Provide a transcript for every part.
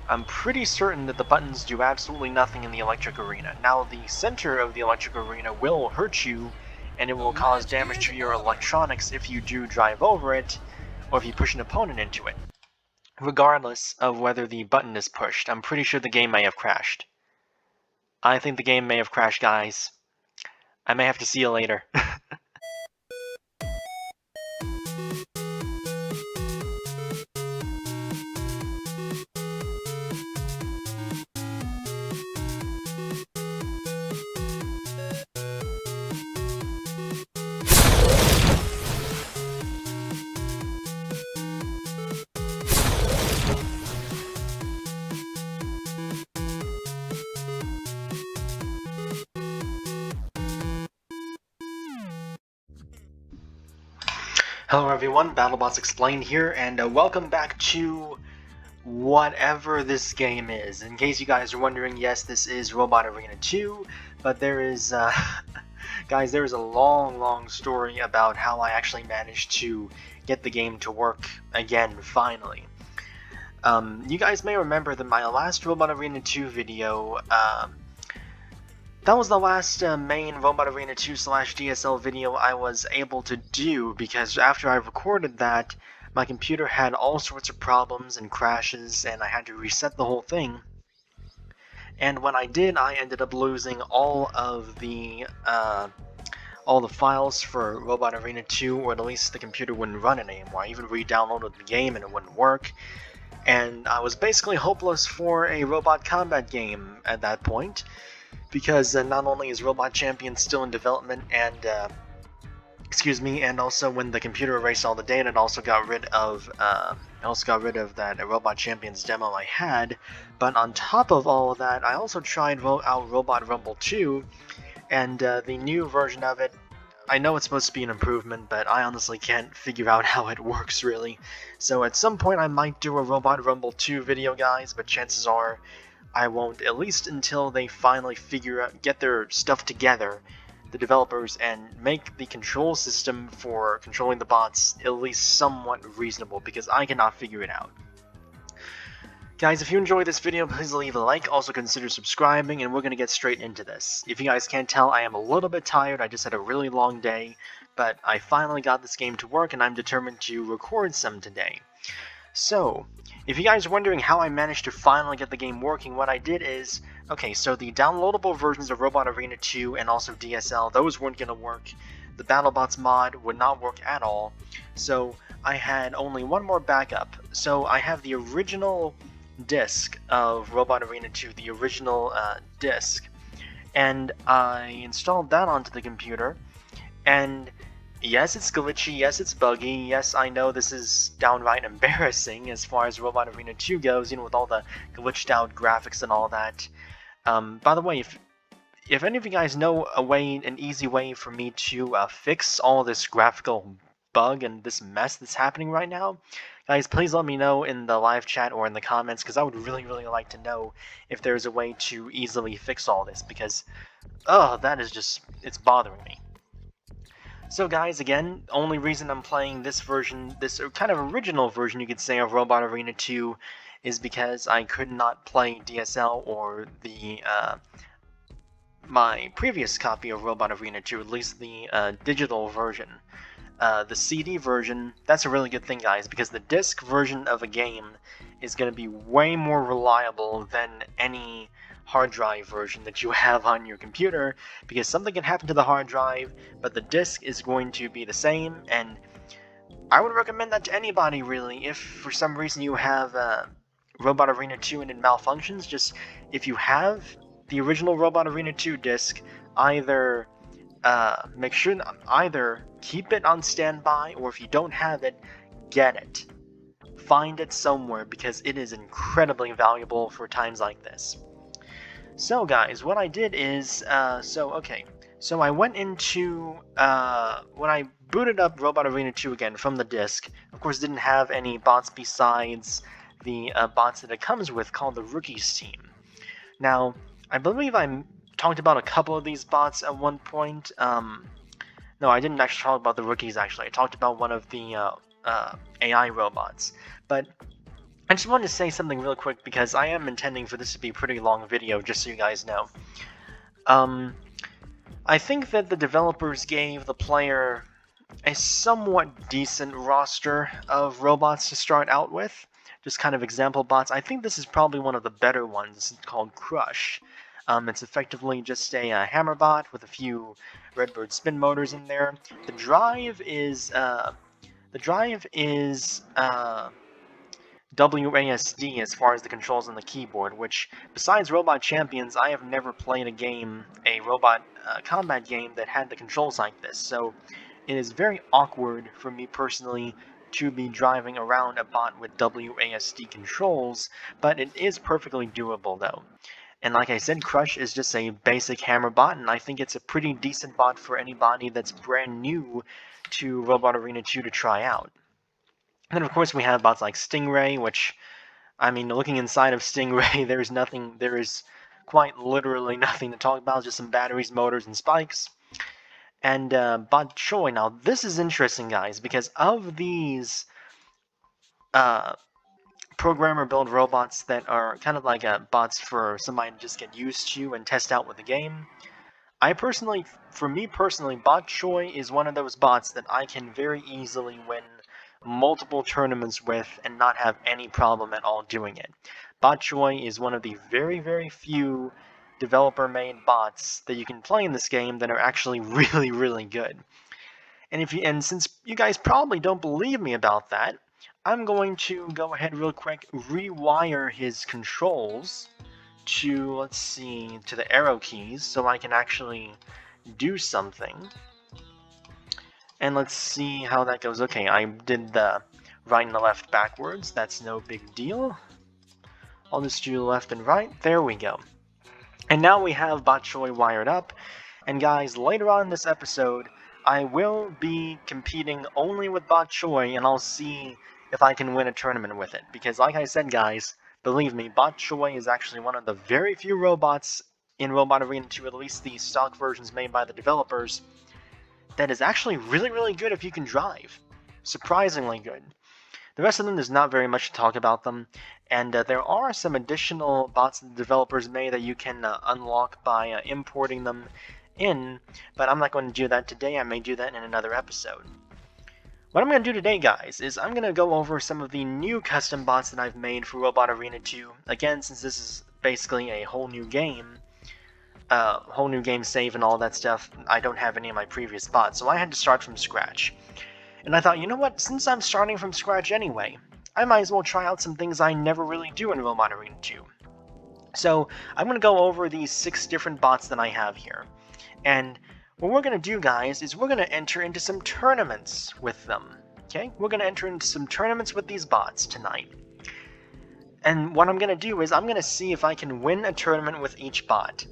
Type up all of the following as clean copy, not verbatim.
I'm pretty certain that the buttons do absolutely nothing in the electric arena. Now, the center of the electric arena will hurt you, and it will cause damage to your electronics if you do drive over it, or if you push an opponent into it. Regardless of whether the button is pushed, I'm pretty sure the game may have crashed. I think the game may have crashed, guys. I may have to see you later. Hello everyone, Battlebots Explained here, and welcome back to whatever this game is. In case you guys are wondering, yes, this is Robot Arena 2, but there is, guys, there is a long story about how I actually managed to get the game to work again, finally. You guys may remember that my last Robot Arena 2 video, that was the last main Robot Arena 2 / DSL video I was able to do, because after I recorded that, my computer had all sorts of problems and crashes, and I had to reset the whole thing. And when I did, I ended up losing all the files for Robot Arena 2, or at least the computer wouldn't run it anymore. I even re-downloaded the game and it wouldn't work. And I was basically hopeless for a robot combat game at that point, because not only is Robot Champion still in development, and and also when the computer erased all the data, it also got rid of that Robot Champions demo I had. But on top of all of that, I also tried out Robot Rumble 2, and the new version of it. I know it's supposed to be an improvement, but I honestly can't figure out how it works really. So at some point I might do a Robot Rumble 2 video, guys, but chances are I won't, at least until they finally get their stuff together, the developers, and make the control system for controlling the bots at least somewhat reasonable, because I cannot figure it out. Guys, if you enjoyed this video, please leave a like, also consider subscribing, and we're going to get straight into this. If you guys can't tell, I am a little bit tired. I just had a really long day, but I finally got this game to work, and I'm determined to record some today. So, if you guys are wondering how I managed to finally get the game working, what I did is, okay, so the downloadable versions of Robot Arena 2 and also DSL, those weren't going to work. The Battlebots mod would not work at all, so I had only one more backup. So I have the original disc of Robot Arena 2, the original disc, and I installed that onto the computer, and yes, it's glitchy, yes, it's buggy, yes, I know this is downright embarrassing as far as Robot Arena 2 goes, with all the glitched out graphics and all that. By the way, if any of you guys know an easy way for me to fix all this graphical bug and this mess that's happening right now, guys, please let me know in the live chat or in the comments, because I would really like to know if there's a way to easily fix all this, because, that is just, it's bothering me. So guys, again, only reason I'm playing this version, this kind of original version you could say of Robot Arena 2, is because I could not play DSL or the my previous copy of Robot Arena 2, at least the digital version. The CD version, that's a really good thing, guys, because the disc version of a game is going to be way more reliable than any hard drive version that you have on your computer, because something can happen to the hard drive, but the disc is going to be the same. And I would recommend that to anybody, really. If for some reason you have Robot Arena 2 and it malfunctions, just if you have the original Robot Arena 2 disc, either make sure either keep it on standby, or if you don't have it, get it. Find it somewhere, because it is incredibly valuable for times like this. So guys, what I did is, so I went into, when I booted up Robot Arena 2 again from the disc, of course didn't have any bots besides the bots that it comes with, called the Rookies team. Now, I believe I talked about a couple of these bots at one point. No, I didn't actually talk about the Rookies, actually. I talked about one of the AI robots. But I just wanted to say something real quick because I am intending for this to be a pretty long video, just so you guys know. I think that the developers gave the player a somewhat decent roster of robots to start out with. Just kind of example bots. I think this is probably one of the better ones. It's called Crush. It's effectively just a hammer bot with a few Redbird spin motors in there. The drive is WASD as far as the controls on the keyboard, which, besides Robot Champions, I have never played a robot combat game that had the controls like this, so it is very awkward for me personally to be driving around a bot with WASD controls, but it is perfectly doable though. And like I said, Crush is just a basic hammer bot, and I think it's a pretty decent bot for anybody that's brand new to Robot Arena 2 to try out. And then of course we have bots like Stingray, which, I mean, looking inside of Stingray, there is quite literally nothing to talk about, just some batteries, motors, and spikes. And Bot Choi. Now this is interesting, guys, because of these programmer build robots that are kind of like bots for somebody to just get used to and test out with the game, for me personally, Bot Choi is one of those bots that I can very easily win multiple tournaments with and not have any problem at all doing it. Bot Choi is one of the very, very few developer-made bots that you can play in this game that are actually really, really good. And since you guys probably don't believe me about that, I'm going to go ahead real quick, rewire his controls to, let's see, to the arrow keys so I can actually do something. And let's see how that goes. Okay, I did the right and the left backwards. That's no big deal. I'll just do left and right. There we go. And now we have Bot Choi wired up. And guys, later on in this episode, I will be competing only with Bot Choi, and I'll see if I can win a tournament with it. Because like I said, guys, believe me, Bot Choi is actually one of the very few robots in Robot Arena 2, at least the stock versions made by the developers, that is actually really, really good if you can drive. Surprisingly good. The rest of them, there's not very much to talk about them, and there are some additional bots that the developers made that you can unlock by importing them in, but I'm not going to do that today. I may do that in another episode. What I'm going to do today, guys, is I'm going to go over some of the new custom bots that I've made for Robot Arena 2. Again, since this is basically a whole new game save and all that stuff, I don't have any of my previous bots, so I had to start from scratch. And I thought, you know what, since I'm starting from scratch anyway, I might as well try out some things I never really do in Robot Arena 2. So I'm going to go over these 6 different bots that I have here. And what we're going to do, guys, is we're going to enter into some tournaments with them. Okay? We're going to enter into some tournaments with these bots tonight. And what I'm going to do is I'm going to see if I can win a tournament with each bot.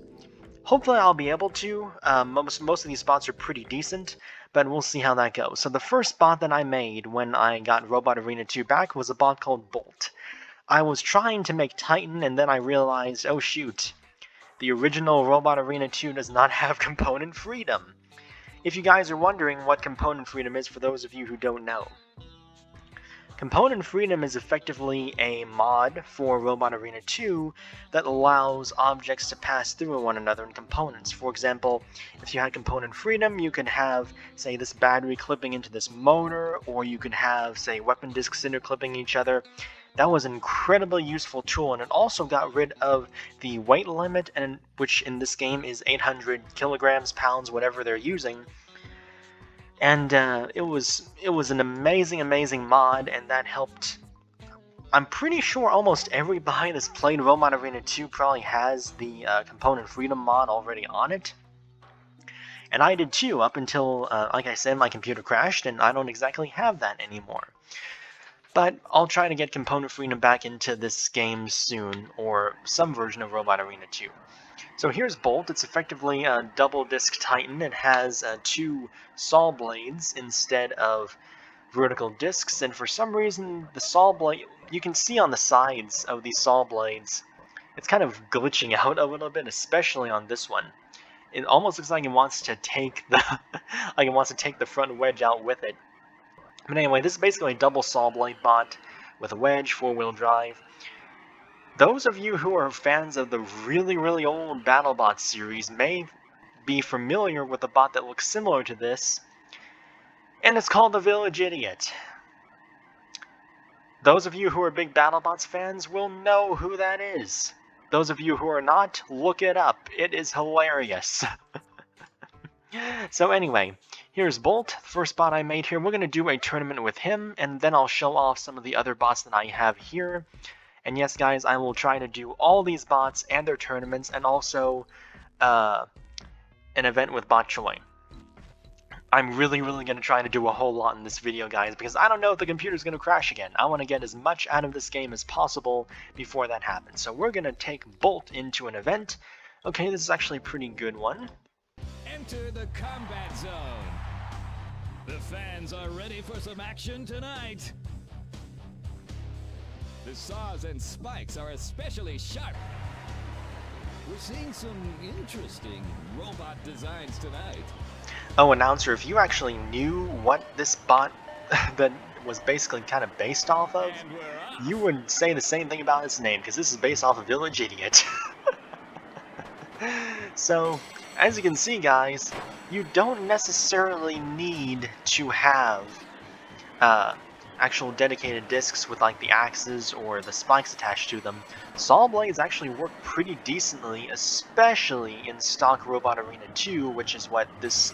Hopefully I'll be able to. Most of these bots are pretty decent, but we'll see how that goes. So the first bot that I made when I got Robot Arena 2 back was a bot called Bolt. I was trying to make Titan, and then I realized, oh shoot, the original Robot Arena 2 does not have component freedom. If you guys are wondering what component freedom is, for those of you who don't know, component freedom is effectively a mod for Robot Arena 2 that allows objects to pass through one another in components. For example, if you had component freedom, you could have, say, this battery clipping into this motor, or you could have, say, weapon discs interclipping each other. That was an incredibly useful tool, and it also got rid of the weight limit, which in this game is 800 kilograms, pounds, whatever they're using. And it was an amazing mod, and that helped. I'm pretty sure almost everybody that's played Robot Arena 2 probably has the component freedom mod already on it. And I did too, up until, like I said, my computer crashed, and I don't exactly have that anymore. But I'll try to get component freedom back into this game soon, or some version of Robot Arena 2. So here's Bolt. It's effectively a double disc Titan. It has 2 saw blades instead of vertical discs, and for some reason the saw blade, you can see on the sides of these saw blades, it's kind of glitching out a little bit, especially on this one. It almost looks like it wants to take the front wedge out with it. But anyway, this is basically a double saw blade bot with a wedge, 4-wheel drive. Those of you who are fans of the really old Battlebots series may be familiar with a bot that looks similar to this, and it's called the Village Idiot. Those of you who are big Battlebots fans will know who that is. Those of you who are not, look it up. It is hilarious. So anyway, here's Bolt, the first bot I made here. We're going to do a tournament with him, and then I'll show off some of the other bots that I have here. And yes, guys, I will try to do all these bots and their tournaments, and also an event with Bachelor. I'm really going to try to do a whole lot in this video, guys, because I don't know if the computer's going to crash again. I want to get as much out of this game as possible before that happens. So we're going to take Bolt into an event. Okay, this is actually a pretty good one. Enter the combat zone. The fans are ready for some action tonight. The saws and spikes are especially sharp. We're seeing some interesting robot designs tonight. Oh, announcer, if you actually knew what this bot that was basically kind of based off of, you would say the same thing about its name, because this is based off of Village Idiot. So, as you can see, guys, you don't necessarily need to have actual dedicated discs with like the axes or the spikes attached to them. Saw blades actually work pretty decently, especially in stock Robot Arena 2, which is what this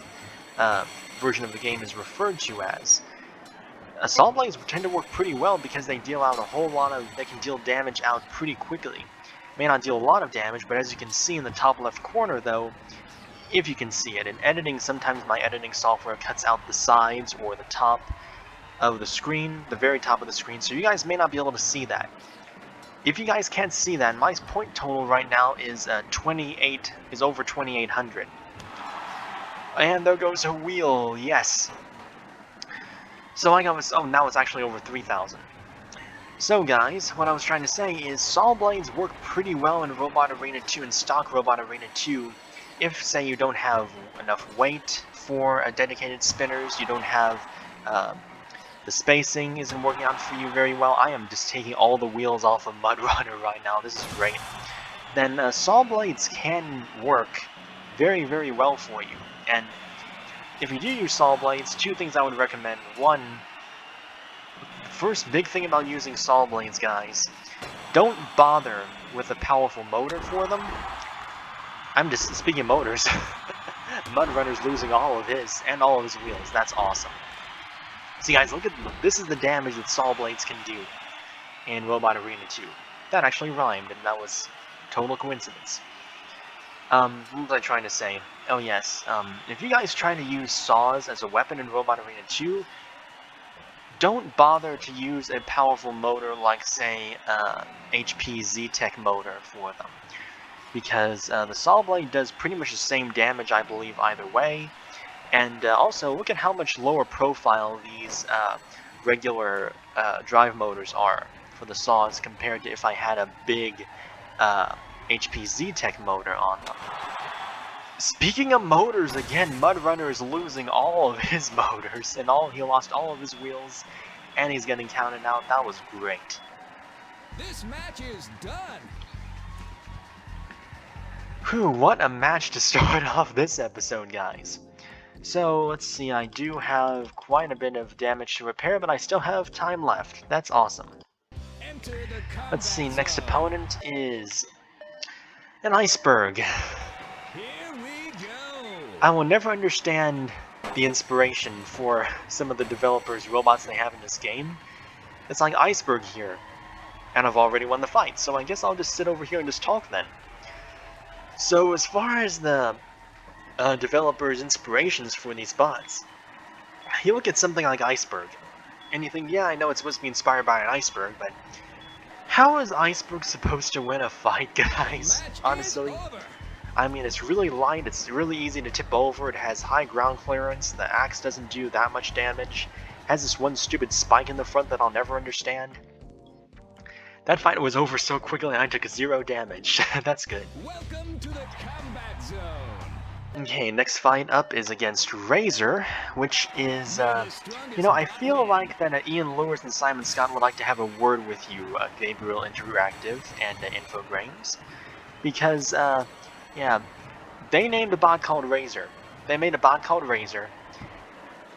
version of the game is referred to as. Saw blades tend to work pretty well because they deal out a whole lot of, they can deal damage out pretty quickly. May not deal a lot of damage, but as you can see in the top left corner though, if you can see it, in editing sometimes my editing software cuts out the sides or the top of the screen, the very top of the screen, so you guys may not be able to see that. If you guys can't see that, my point total right now is over 2,800. And there goes a wheel, yes. So I got, oh, now it's actually over 3,000. So guys, what I was trying to say is saw blades work pretty well in Robot Arena 2 and stock Robot Arena 2 if, say, you don't have enough weight for dedicated spinners, you don't have, the spacing isn't working out for you very well. I am just taking all the wheels off of Mud Runner right now, this is great. Then saw blades can work very well for you. And if you do use saw blades, two things I would recommend. One, first big thing about using saw blades, guys, don't bother with a powerful motor for them. I'm just, speaking of motors, Mud Runner's losing all of his, and all of his wheels. That's awesome. See guys, look at, this is the damage that saw blades can do in Robot Arena 2. That actually rhymed, and that was total coincidence. What was I trying to say? Oh yes, if you guys try to use saws as a weapon in Robot Arena 2, don't bother to use a powerful motor like, say, HP Z-Tech motor for them. Because the saw blade does pretty much the same damage, I believe, either way. And also, look at how much lower profile these regular drive motors are for the saws compared to if I had a big HP Z-Tech motor on them. Speaking of motors, again, Mud Runner is losing all of his motors, and he lost all of his wheels, and he's getting counted out. That was great. This match is done. Whew, what a match to start off this episode, guys. So, let's see, I do have quite a bit of damage to repair, but I still have time left. That's awesome. Let's see, next opponent is an Iceberg. Here we go. I will never understand the inspiration for some of the developers' robots they have in this game. It's like Iceberg here, and I've already won the fight, so I guess I'll just sit over here and just talk then. So as far as the developers' inspirations for these bots, you look at something like Iceberg, and you think, yeah, I know it's supposed to be inspired by an iceberg, but how is Iceberg supposed to win a fight, guys? Honestly, I mean, it's really light, it's really easy to tip over, it has high ground clearance, the axe doesn't do that much damage, has this one stupid spike in the front that I'll never understand. That fight was over so quickly I took 0 damage. That's good. Welcome to the combat zone. Okay, next fight up is against Razer, which is, I feel like that Ian Lewis and Simon Scott would like to have a word with you, Gabriel Interactive and Infogrames, because, yeah, they named a bot called Razer. They made a bot called Razer.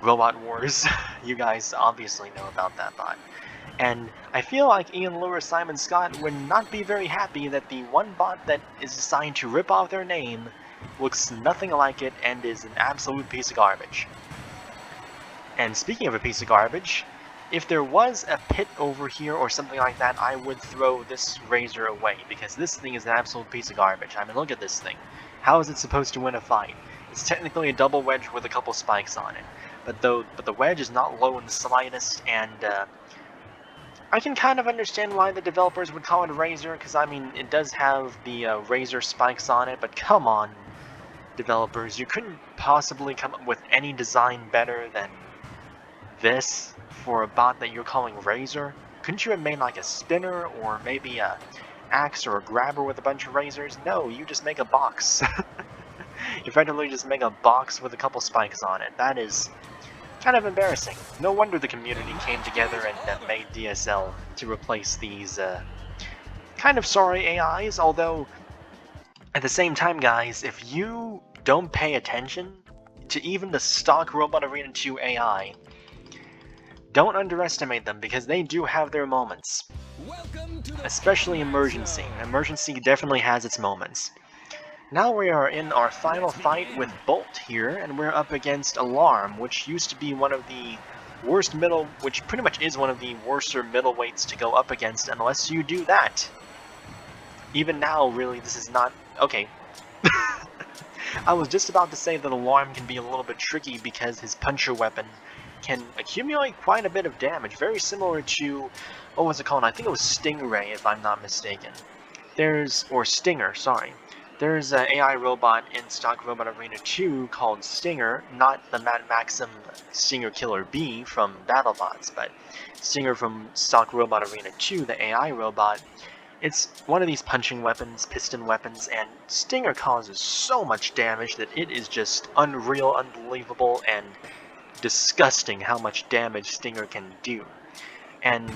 Robot Wars. You guys obviously know about that bot. And I feel like Ian Lewis, Simon Scott would not be very happy that the one bot that is assigned to rip off their name looks nothing like it and is an absolute piece of garbage. And speaking of a piece of garbage, if there was a pit over here or something like that, I would throw this Razer away, because this thing is an absolute piece of garbage. I mean, look at this thing. How is it supposed to win a fight? It's technically a double wedge with a couple spikes on it, but the wedge is not low in the slightest, and I can kind of understand why the developers would call it Razer, because I mean, it does have the Razer spikes on it, but come on, developers, you couldn't possibly come up with any design better than this for a bot that you're calling Razer? Couldn't you have made like a spinner or maybe a axe or a grabber with a bunch of razors? No, you just make a box. You effectively just make a box with a couple spikes on it. That is kind of embarrassing. No wonder the community came together and made DSL to replace these kind of sorry AIs, although at the same time, guys, if you don't pay attention to even the stock Robot Arena 2 AI, don't underestimate them, because they do have their moments. Especially Emergency. Emergency definitely has its moments. Now we are in our final fight with Bolt here, and we're up against Alarm, which used to be one of the worst which pretty much is one of the worser middleweights to go up against unless you do that. Even now, really, this is not... Okay. I was just about to say that Alarm can be a little bit tricky because his puncher weapon can accumulate quite a bit of damage, very similar to, what was it called? I think it was Stingray, if I'm not mistaken. Or Stinger, sorry. There's an AI robot in Stock Robot Arena 2 called Stinger, not the Mad Maxim Stinger Killer B from Battlebots, but Stinger from Stock Robot Arena 2, the AI robot. It's one of these punching weapons, piston weapons, and Stinger causes so much damage that it is just unreal, unbelievable, and disgusting how much damage Stinger can do. And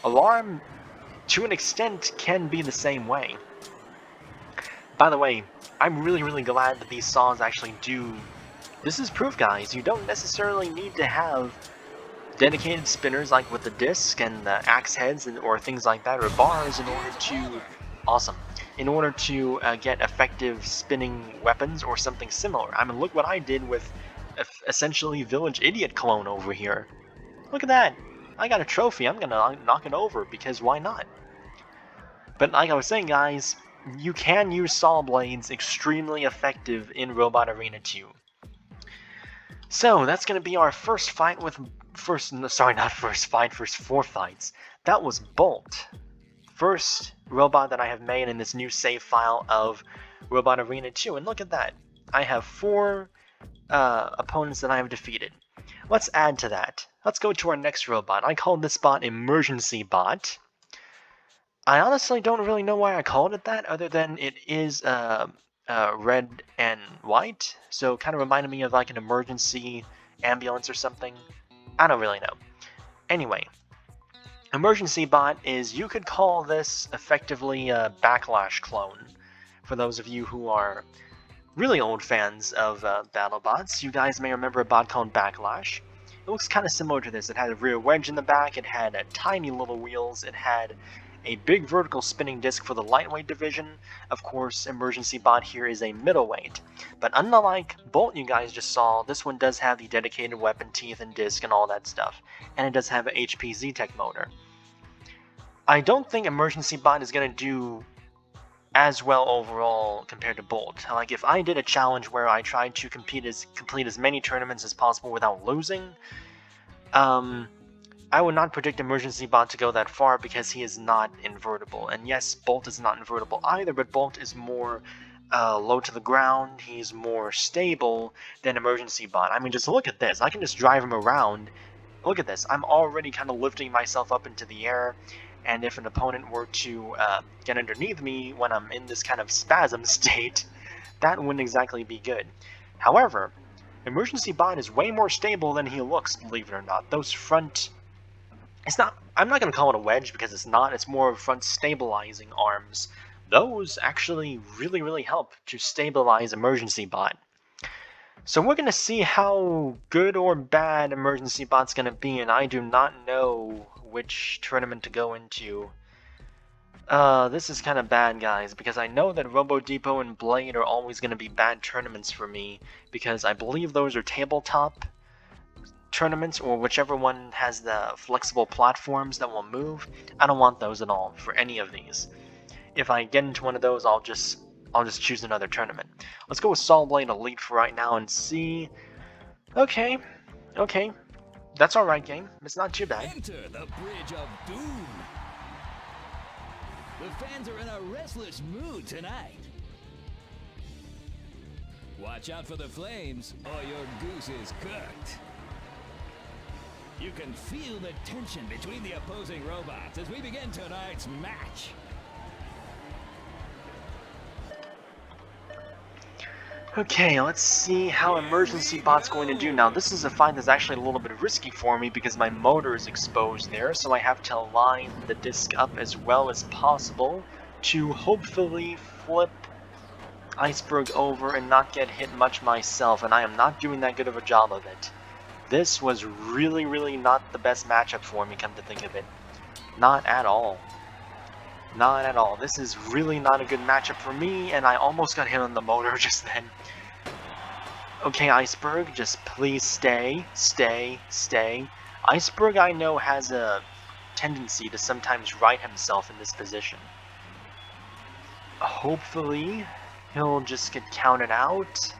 Alarm, to an extent, can be the same way. By the way, I'm really glad that these saws actually do... This is proof, guys. You don't necessarily need to have dedicated spinners like with the disc and the axe heads or things like that, or bars, in order to... Awesome. In order to get effective spinning weapons or something similar. I mean, look what I did with essentially Village Idiot clone over here. Look at that! I got a trophy, I'm gonna knock it over, because why not? But like I was saying, guys, you can use saw blades extremely effective in Robot Arena 2. So, that's gonna be our first fight with... First four fights. That was Bolt. First robot that I have made in this new save file of Robot Arena 2, and look at that. I have 4 opponents that I have defeated. Let's add to that. Let's go to our next robot. I called this bot Emergency Bot. I honestly don't really know why I called it that, other than it is red and white, so it kind of reminded me of like an emergency ambulance or something. I don't really know. Anyway, Emergency Bot is, you could call this effectively a Backlash clone. For those of you who are really old fans of Battlebots, you guys may remember a bot called Backlash. It looks kind of similar to this. It had a rear wedge in the back, it had tiny little wheels, it had a big vertical spinning disc for the lightweight division. Of course, Emergency Bot here is a middleweight. But unlike Bolt you guys just saw, this one does have the dedicated weapon teeth and disc and all that stuff. And it does have an HP Z-Tech motor. I don't think Emergency Bot is going to do as well overall compared to Bolt. Like, if I did a challenge where I tried to complete as many tournaments as possible without losing, I would not predict Emergency Bot to go that far, because he is not invertible. And yes, Bolt is not invertible either, but Bolt is more low to the ground, he's more stable than Emergency Bot. I mean, just look at this. I can just drive him around. Look at this. I'm already kind of lifting myself up into the air, and if an opponent were to get underneath me when I'm in this kind of spasm state, that wouldn't exactly be good. However, Emergency Bot is way more stable than he looks, believe it or not. Those front... I'm not going to call it a wedge because it's not, it's more front stabilizing arms. Those actually really help to stabilize Emergency Bot. So we're going to see how good or bad Emergency Bot's going to be, and I do not know which tournament to go into. This is kind of bad, guys, because I know that Robo Depot and Blade are always going to be bad tournaments for me, because I believe those are tabletop tournaments, or whichever one has the flexible platforms that will move. I don't want those at all for any of these. If I get into one of those, I'll just choose another tournament. Let's go with Saw Blade Elite for right now and see. Okay, that's alright, game. It's not too bad. Enter the Bridge of Doom. The fans are in a restless mood tonight. Watch out for the flames, or your goose is cooked. You can feel the tension between the opposing robots as we begin tonight's match. Okay, let's see how Emergency Bot's going to do now. This is a fight that's actually a little bit risky for me because my motor is exposed there, so I have to line the disc up as well as possible to hopefully flip Iceberg over and not get hit much myself, and I am not doing that good of a job of it. This was really not the best matchup for me, come to think of it. Not at all. Not at all. This is really not a good matchup for me, and I almost got hit on the motor just then. Okay, Iceberg, just please stay. Iceberg, I know, has a tendency to sometimes right himself in this position. Hopefully, he'll just get counted out.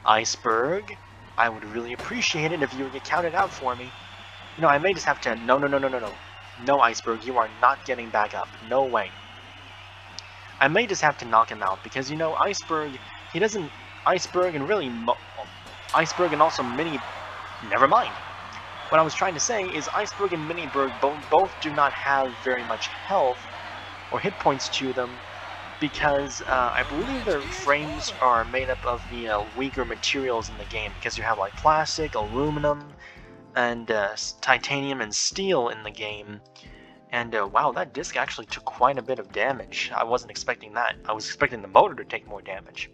Iceberg, I would really appreciate it if you would get counted out for me. You know, I may just have to... No. No, Iceberg, you are not getting back up. No way. I may just have to knock him out, because, you know, Iceberg, he doesn't... Iceberg and really... Iceberg and also Mini... Never mind. What I was trying to say is Iceberg and Miniberg both do not have very much health or hit points to them, because I believe their frames are made up of the weaker materials in the game, because you have, like, plastic, aluminum, and titanium and steel in the game. And wow, that disc actually took quite a bit of damage. I wasn't expecting that. I was expecting the motor to take more damage.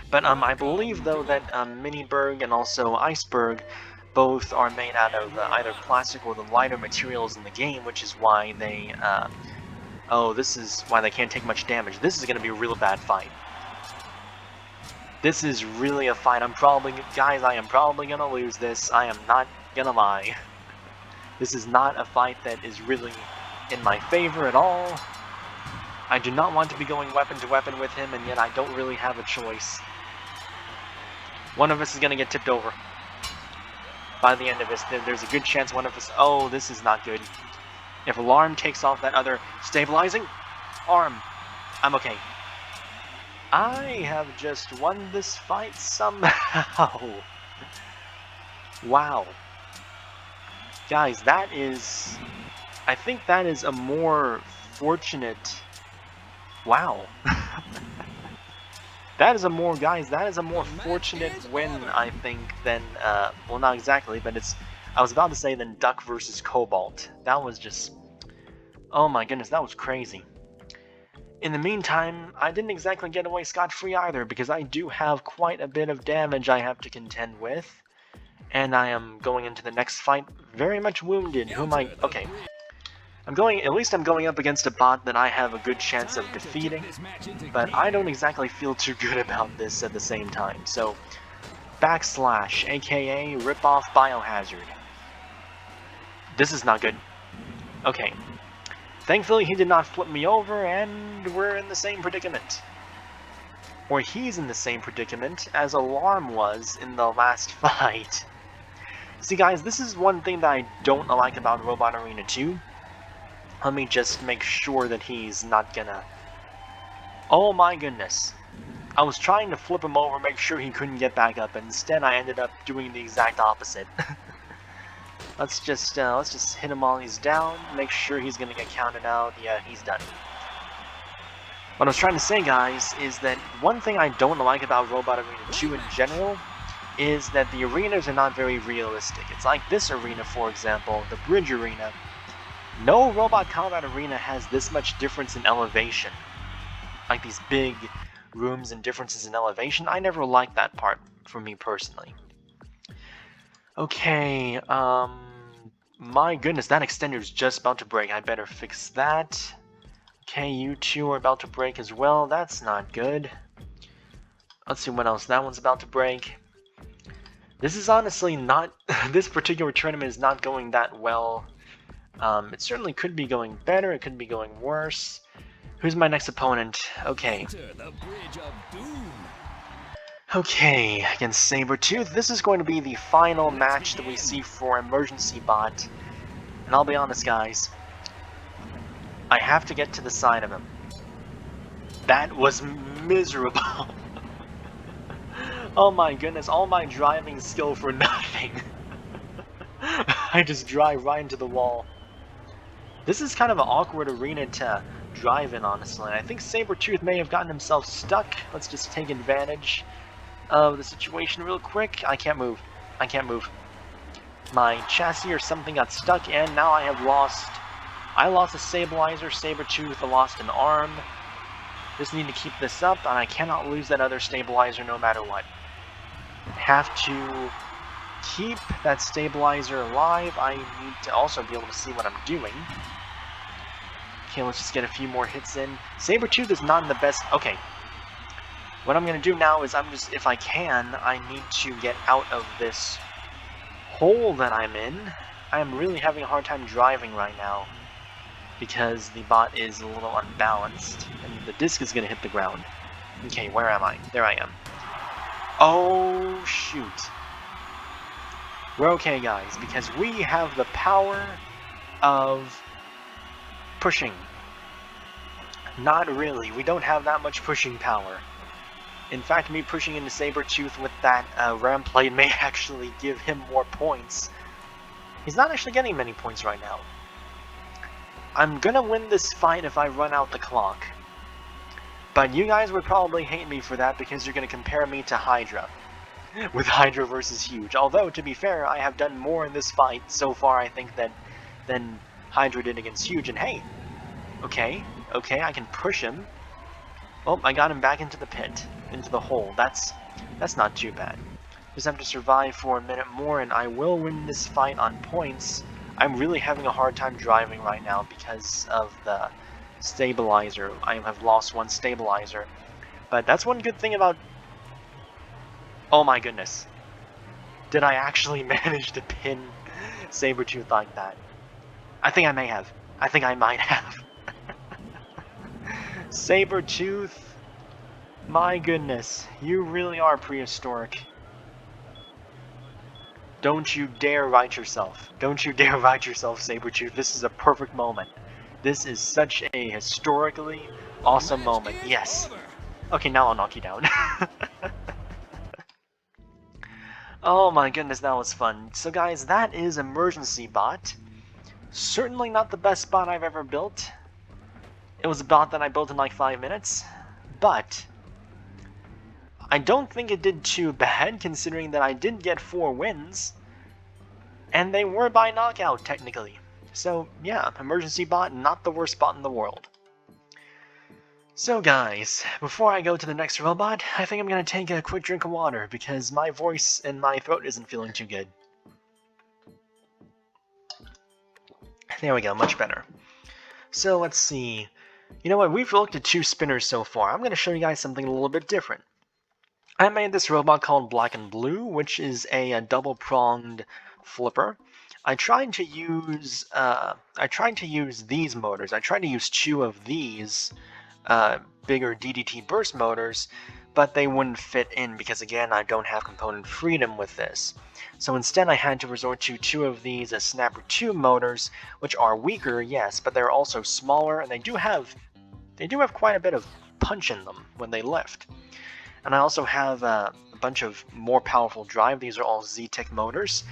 But I believe though that Miniberg and also Iceberg both are made out of either plastic or the lighter materials in the game, which is why they this is why they can't take much damage. This is going to be a real bad fight. This is really a fight. Guys, I am probably gonna lose this. I am not gonna lie. This is not a fight that is really in my favor at all. I do not want to be going weapon to weapon with him, and yet I don't really have a choice. One of us is gonna get tipped over. By the end of this, there's a good chance one of us... Oh, this is not good. If Alarm takes off that other stabilizing arm, I'm okay. I have just won this fight somehow. Wow. Guys, that is... I think that is a more fortunate... Wow. That is a more fortunate win, I think, than... well, not exactly, but it's... I was about to say than Duck versus Cobalt. That was just... Oh my goodness, that was crazy. In the meantime, I didn't exactly get away scot-free either, because I do have quite a bit of damage I have to contend with. And I am going into the next fight very much wounded. Okay. At least I'm going up against a bot that I have a good chance of defeating, but I don't exactly feel too good about this at the same time. So, Backslash, aka Rip-Off Biohazard. This is not good. Okay. Thankfully, he did not flip me over, and we're in the same predicament. Or he's in the same predicament as Alarm was in the last fight. See, guys, this is one thing that I don't like about Robot Arena 2. Let me just make sure that he's not gonna... Oh my goodness. I was trying to flip him over, make sure he couldn't get back up, and instead I ended up doing the exact opposite. Let's just hit him while he's down, make sure he's gonna get counted out. Yeah, he's done. What I was trying to say, guys, is that one thing I don't like about Robot Arena 2 in general is that the arenas are not very realistic. It's like this arena, for example, the Bridge Arena. No Robot Combat Arena has this much difference in elevation. Like these big rooms and differences in elevation. I never liked that part, for me personally. Okay, my goodness, that extender's just about to break. I better fix that. Okay, you two are about to break as well. That's not good. Let's see what else. That one's about to break. This is honestly not... this particular tournament is not going that well. It certainly could be going better. It could be going worse. Who's my next opponent? Okay. Enter the Bridge of Doom. Okay, against Sabretooth. This is going to be the final match that we see for Emergency Bot. And I'll be honest, guys. I have to get to the side of him. That was miserable. Oh my goodness, all my driving skill for nothing. I just drive right into the wall. This is kind of an awkward arena to drive in, honestly. I think Sabretooth may have gotten himself stuck. Let's just take advantage of the situation real quick. I can't move. I can't move. My chassis or something got stuck, and now I have lost... I lost a stabilizer, Sabretooth lost an arm. Just need to keep this up, and I cannot lose that other stabilizer no matter what. Have to keep that stabilizer alive. I need to also be able to see what I'm doing. Okay, let's just get a few more hits in. Sabretooth is not in the best... Okay. What I'm going to do now is if I can, I need to get out of this hole that I'm in. I am really having a hard time driving right now because the bot is a little unbalanced and the disc is going to hit the ground. Okay, where am I? There I am. Oh, shoot. We're okay, guys, because we have the power of pushing. Not really. We don't have that much pushing power. In fact, me pushing into Sabretooth with that Ram Blade may actually give him more points. He's not actually getting many points right now. I'm gonna win this fight if I run out the clock. But you guys would probably hate me for that because you're gonna compare me to Hydra. With Hydra versus Huge. Although, to be fair, I have done more in this fight so far, I think, than Hydra did against Huge. And hey, okay, I can push him. Oh, I got him back into the pit, into the hole. That's not too bad. Just have to survive for a minute more, and I will win this fight on points. I'm really having a hard time driving right now because of the stabilizer. I have lost one stabilizer. But that's one good thing about... Oh my goodness. Did I actually manage to pin Sabretooth like that? I think I may have. I think I might have. Sabretooth, my goodness, you really are prehistoric. Don't you dare right yourself. Don't you dare right yourself, Sabretooth. This is a perfect moment. This is such a historically awesome moment. Yes. Okay, now I'll knock you down. Oh my goodness, that was fun. So guys, that is Emergency Bot. Certainly not the best bot I've ever built. It was a bot that I built in like 5 minutes, but I don't think it did too bad considering that I did get 4 wins, and they were by knockout technically. So yeah, Emergency Bot, not the worst bot in the world. So guys, before I go to the next robot, I think I'm going to take a quick drink of water because my voice and my throat isn't feeling too good. There we go, much better. So let's see. You know what, we've looked at 2 spinners so far. I'm going to show you guys something a little bit different. I made this robot called Black and Blue, which is a double-pronged flipper. I tried to use these motors. I tried to use 2 of these bigger DDT burst motors, but they wouldn't fit in because, again, I don't have component freedom with this. So instead I had to resort to 2 of these Snapper 2 motors, which are weaker, yes, but they're also smaller, and they do have quite a bit of punch in them when they lift. And I also have a bunch of more powerful drive. These are all Z-Tech motors,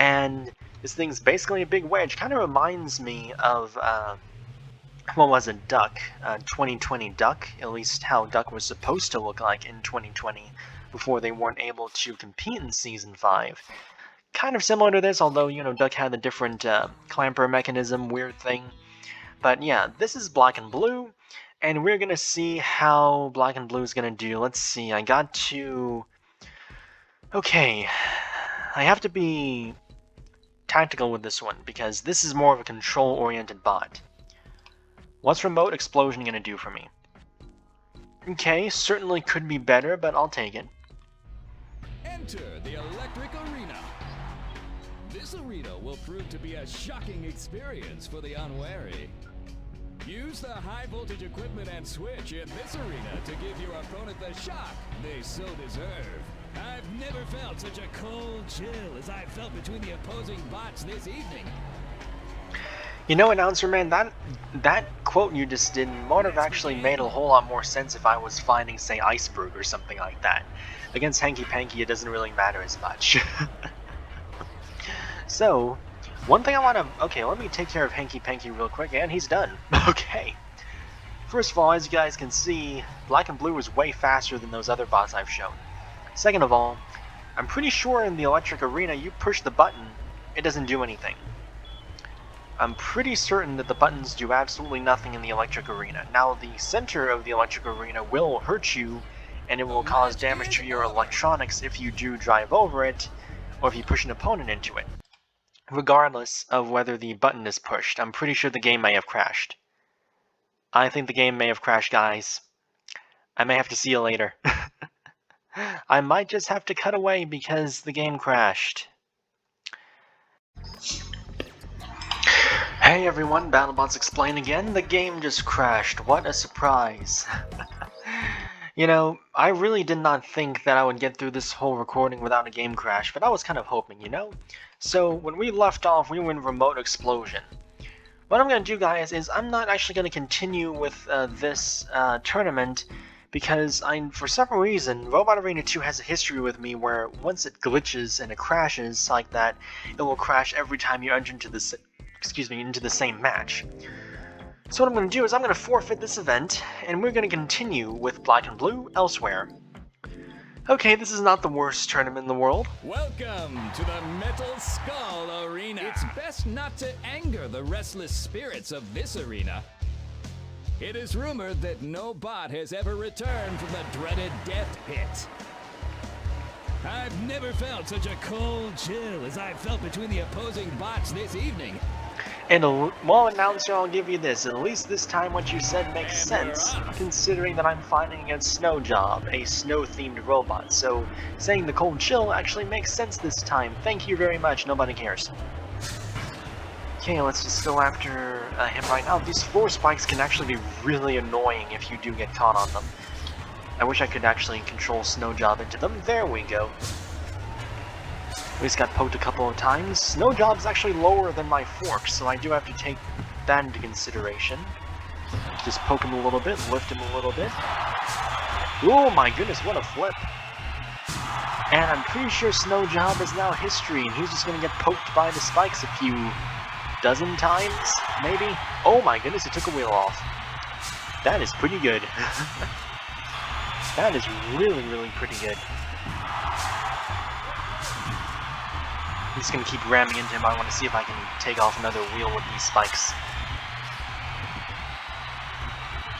and this thing's basically a big wedge. Kind of reminds me of what was it, Duck, 2020 Duck, at least how Duck was supposed to look like in 2020 before they weren't able to compete in Season 5. Kind of similar to this, although, you know, Duck had a different clamper mechanism, weird thing. But yeah, this is Black and Blue, and we're gonna see how Black and Blue is gonna do. Let's see, I got to... Okay, I have to be tactical with this one, because this is more of a control-oriented bot. What's Remote Explosion gonna do for me? Okay, certainly could be better, but I'll take it. Enter the electric arena. This arena will prove to be a shocking experience for the unwary. Use the high voltage equipment and switch in this arena to give your opponent the shock they so deserve. I've never felt such a cold chill as I felt between the opposing bots this evening. You know, Announcer Man, that quote you just did might have actually made a whole lot more sense if I was fighting, say, Iceberg or something like that. Against Hanky Panky, it doesn't really matter as much. So, one thing I want to... Okay, let me take care of Hanky Panky real quick, and he's done. Okay. First of all, as you guys can see, Black and Blue is way faster than those other bots I've shown. Second of all, I'm pretty sure in the electric arena, you push the button, it doesn't do anything. I'm pretty certain that the buttons do absolutely nothing in the electric arena. Now, the center of the electric arena will hurt you, and it will cause damage to your electronics if you do drive over it, or if you push an opponent into it. Regardless of whether the button is pushed, I'm pretty sure the game may have crashed. I think the game may have crashed, guys. I may have to see you later. I might just have to cut away because the game crashed. Hey everyone, Battlebots Explain again. The game just crashed. What a surprise. You know, I really did not think that I would get through this whole recording without a game crash, but I was kind of hoping, you know? So, when we left off, we were in Remote Explosion. What I'm going to do, guys, is I'm not actually going to continue with this tournament, because for some reason, Robot Arena 2 has a history with me where once it glitches and it crashes like that, it will crash every time you enter into the same match. So what I'm going to do is I'm going to forfeit this event, and we're going to continue with Black and Blue elsewhere. Okay, this is not the worst tournament in the world. Welcome to the Metal Skull Arena. It's best not to anger the restless spirits of this arena. It is rumored that no bot has ever returned from the dreaded death pit. I've never felt such a cold chill as I felt between the opposing bots this evening. And well, Announcer, I'll give you this. At least this time what you said makes sense, considering that I'm fighting against Snow Job, a snow-themed robot. So, saying the cold chill actually makes sense this time. Thank you very much, nobody cares. Okay, let's just go after him right now. These floor spikes can actually be really annoying if you do get caught on them. I wish I could actually control Snow Job into them. There we go. We just got poked a couple of times. Snow Job's actually lower than my fork, so I do have to take that into consideration. Just poke him a little bit, lift him a little bit. Oh my goodness, what a flip. And I'm pretty sure Snow Job is now history, and he's just going to get poked by the spikes a few dozen times, maybe? Oh my goodness, it took a wheel off. That is pretty good. That is really, really pretty good. I'm just going to keep ramming into him. I want to see if I can take off another wheel with these spikes.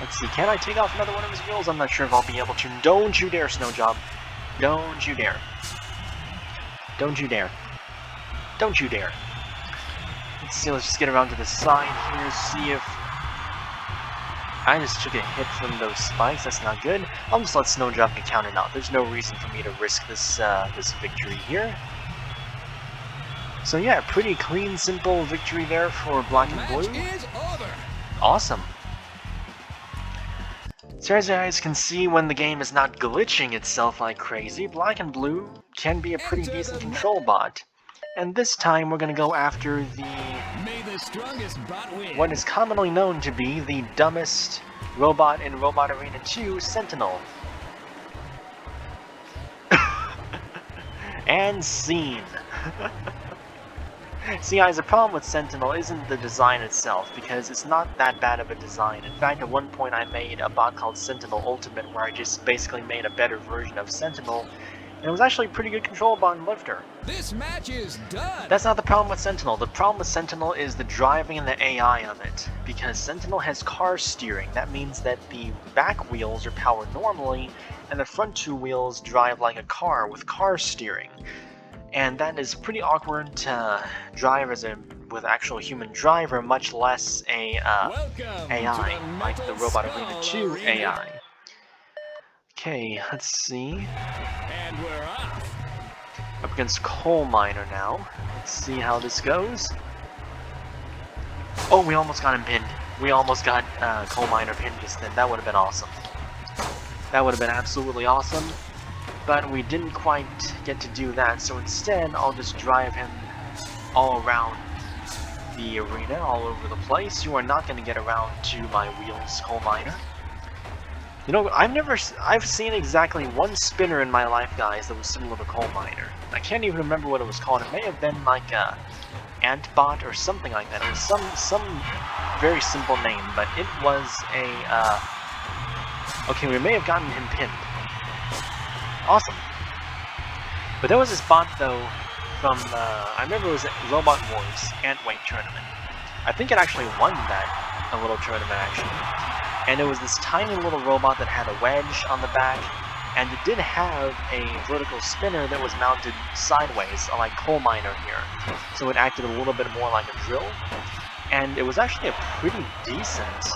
Let's see, can I take off another one of his wheels? I'm not sure if I'll be able to. Don't you dare, Snow Job. Don't you dare. Don't you dare. Don't you dare. Let's see, let's just get around to the side here, see if... I just took a hit from those spikes, that's not good. I'll just let Snow Job get counted out. There's no reason for me to risk this victory here. So yeah, pretty clean, simple victory there for Black and Blue. Match is over. Awesome. So as you guys can see, when the game is not glitching itself like crazy, Black and Blue can be a pretty decent control bot. And this time we're going to go after May the strongest bot win. what is commonly known to be the dumbest robot in Robot Arena 2, Sentinel. And scene. See guys, the problem with Sentinel isn't the design itself, because it's not that bad of a design. In fact, at one point I made a bot called Sentinel Ultimate where I just basically made a better version of Sentinel, and it was actually a pretty good control button lifter. This match is done! That's not the problem with Sentinel. The problem with Sentinel is the driving and the AI of it, because Sentinel has car steering. That means that the back wheels are powered normally, and the front two wheels drive like a car with car steering. And that is pretty awkward to drive with actual human driver, much less a AI, like the Robot Arena 2 AI. Okay, let's see. And we're off! Up against Coal Miner now. Let's see how this goes. Oh, we almost got him pinned. We almost got Coal Miner pinned just then. That would have been awesome. That would have been absolutely awesome. But we didn't quite get to do that, so instead I'll just drive him all around the arena, all over the place. You are not going to get around to my wheels, Coal Miner. You know, I've seen exactly one spinner in my life, guys, that was similar to Coal Miner. I can't even remember what it was called. It may have been like a Antbot or something like that. It was some very simple name, but it was a, okay, we may have gotten him pinned. Awesome. But there was this bot, though, from, I remember it was at Robot Wars Antweight tournament. I think it actually won that, a little tournament, actually. And it was this tiny little robot that had a wedge on the back, and it did have a vertical spinner that was mounted sideways, like Coal Miner here. So it acted a little bit more like a drill, and it was actually a pretty decent...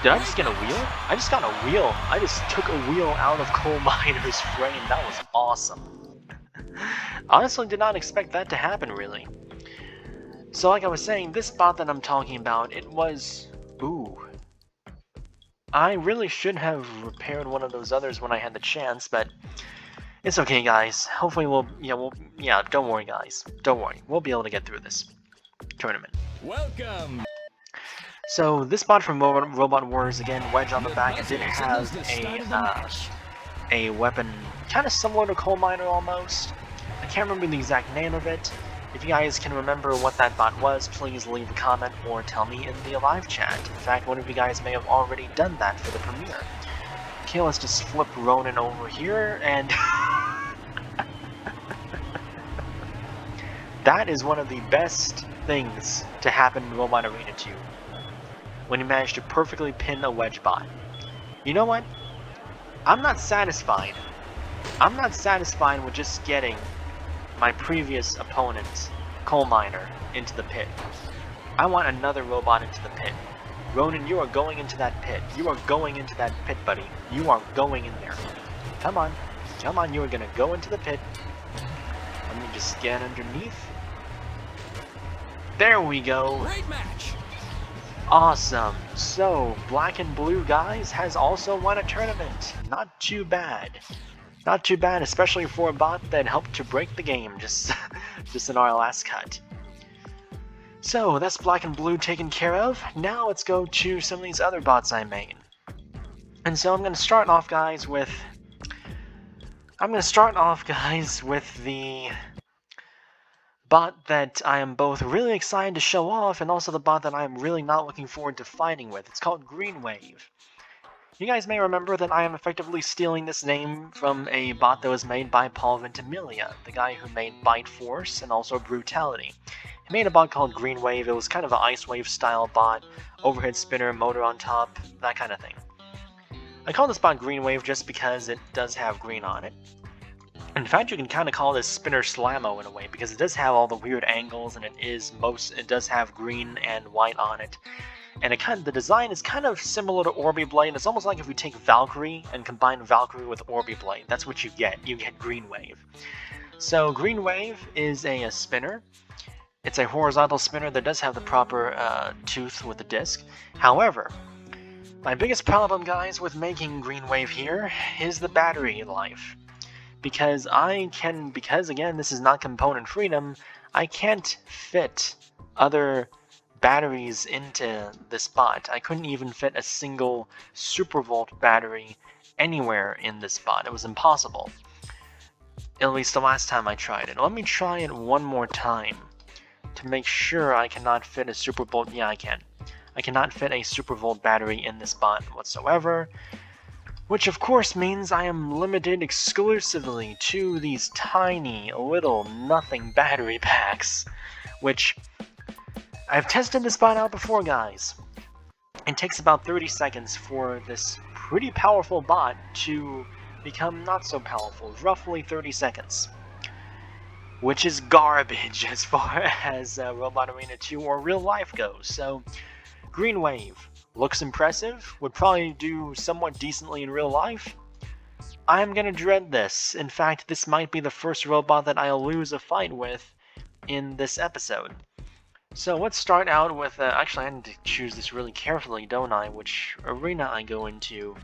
Did I just get a wheel? I just got a wheel. I just took a wheel out of Coal Miner's frame. That was awesome. Honestly, did not expect that to happen, really. So like I was saying, this bot that I'm talking about, it was... Ooh. I really should have repaired one of those others when I had the chance, but... It's okay, guys. Hopefully yeah, don't worry, guys. Don't worry. We'll be able to get through this tournament. Welcome! So this bot from Robot Wars, again, wedge on the back, it did have a weapon kind of similar to Coal Miner almost. I can't remember the exact name of it. If you guys can remember what that bot was, please leave a comment or tell me in the live chat. In fact, one of you guys may have already done that for the premiere. Okay, let's just flip Ronin over here, and... That is one of the best things to happen in Robot Arena 2. When you manage to perfectly pin a wedge bot. You know what? I'm not satisfied. I'm not satisfied with just getting my previous opponent, Coal Miner, into the pit. I want another robot into the pit. Ronin, you are going into that pit. You are going into that pit, buddy. You are going in there. Come on. Come on, you are gonna go into the pit. Let me just scan underneath. There we go. Great match! Awesome. So, Black and Blue, guys, has also won a tournament. Not too bad. Not too bad, especially for a bot that helped to break the game just in our last cut. So, that's Black and Blue taken care of. Now let's go to some of these other bots I made. And so I'm going to start off, guys, with... the bot that I am both really excited to show off and also the bot that I am really not looking forward to fighting with. It's called Green Wave. You guys may remember that I am effectively stealing this name from a bot that was made by Paul Ventimiglia, the guy who made Bite Force and also Brutality. He made a bot called Green Wave. It was kind of an Ice Wave style bot, overhead spinner, motor on top, that kind of thing. I call this bot Green Wave just because it does have green on it. In fact, you can kind of call this Spinner Slammo in a way, because it does have all the weird angles, and it does have green and white on it. And the design is kind of similar to Orbi Blade. It's almost like if you take Valkyrie and combine Valkyrie with Orbi Blade. That's what you get. You get Green Wave. So Green Wave is a spinner. It's a horizontal spinner that does have the proper tooth with the disc. However, my biggest problem, guys, with making Green Wave here is the battery life. Because again, this is not component freedom, I can't fit other batteries into this bot. I couldn't even fit a single Supervolt battery anywhere in this bot. It was impossible. At least the last time I tried it. Let me try it one more time to make sure I cannot fit a Super Volt. Yeah, I can. I cannot fit a Super Volt battery in this bot whatsoever, which of course means I am limited exclusively to these tiny little nothing battery packs, which I've tested this bot out before, guys. It takes about 30 seconds for this pretty powerful bot to become not so powerful, roughly 30 seconds. Which is garbage as far as Robot Arena 2 or real life goes. So, Green Wave looks impressive, would probably do somewhat decently in real life. I'm gonna dread this. In fact, this might be the first robot that I'll lose a fight with in this episode. So let's start out with, actually I need to choose this really carefully, don't I, which arena I go into.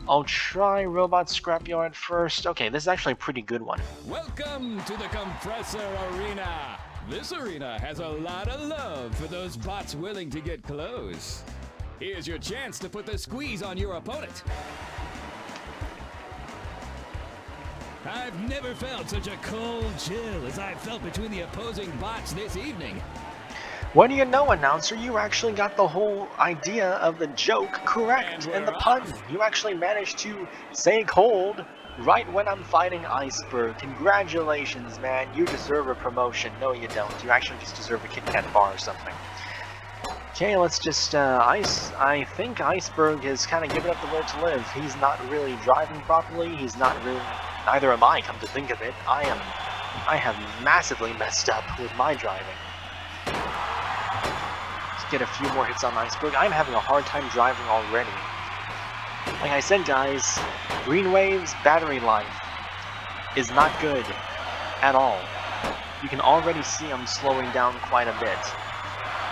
I'll try Robot Scrapyard first. Okay, this is actually a pretty good one. Welcome to the Compressor Arena. This arena has a lot of love for those bots willing to get close. Here's your chance to put the squeeze on your opponent. I've never felt such a cold chill as I felt between the opposing bots this evening. What do you know, announcer? You actually got the whole idea of the joke correct and the pun. You actually managed to say cold right when I'm fighting Iceberg. Congratulations, man. You deserve a promotion. No, you don't. You actually just deserve a Kit Kat bar or something. Okay, let's just, I think Iceberg has kind of given up the will to live. He's not really driving properly. He's not really, neither am I, come to think of it. I have massively messed up with my driving. Get a few more hits on Iceberg. I'm having a hard time driving already. Like I said, guys, Green Wave's battery life is not good at all. You can already see I'm slowing down quite a bit.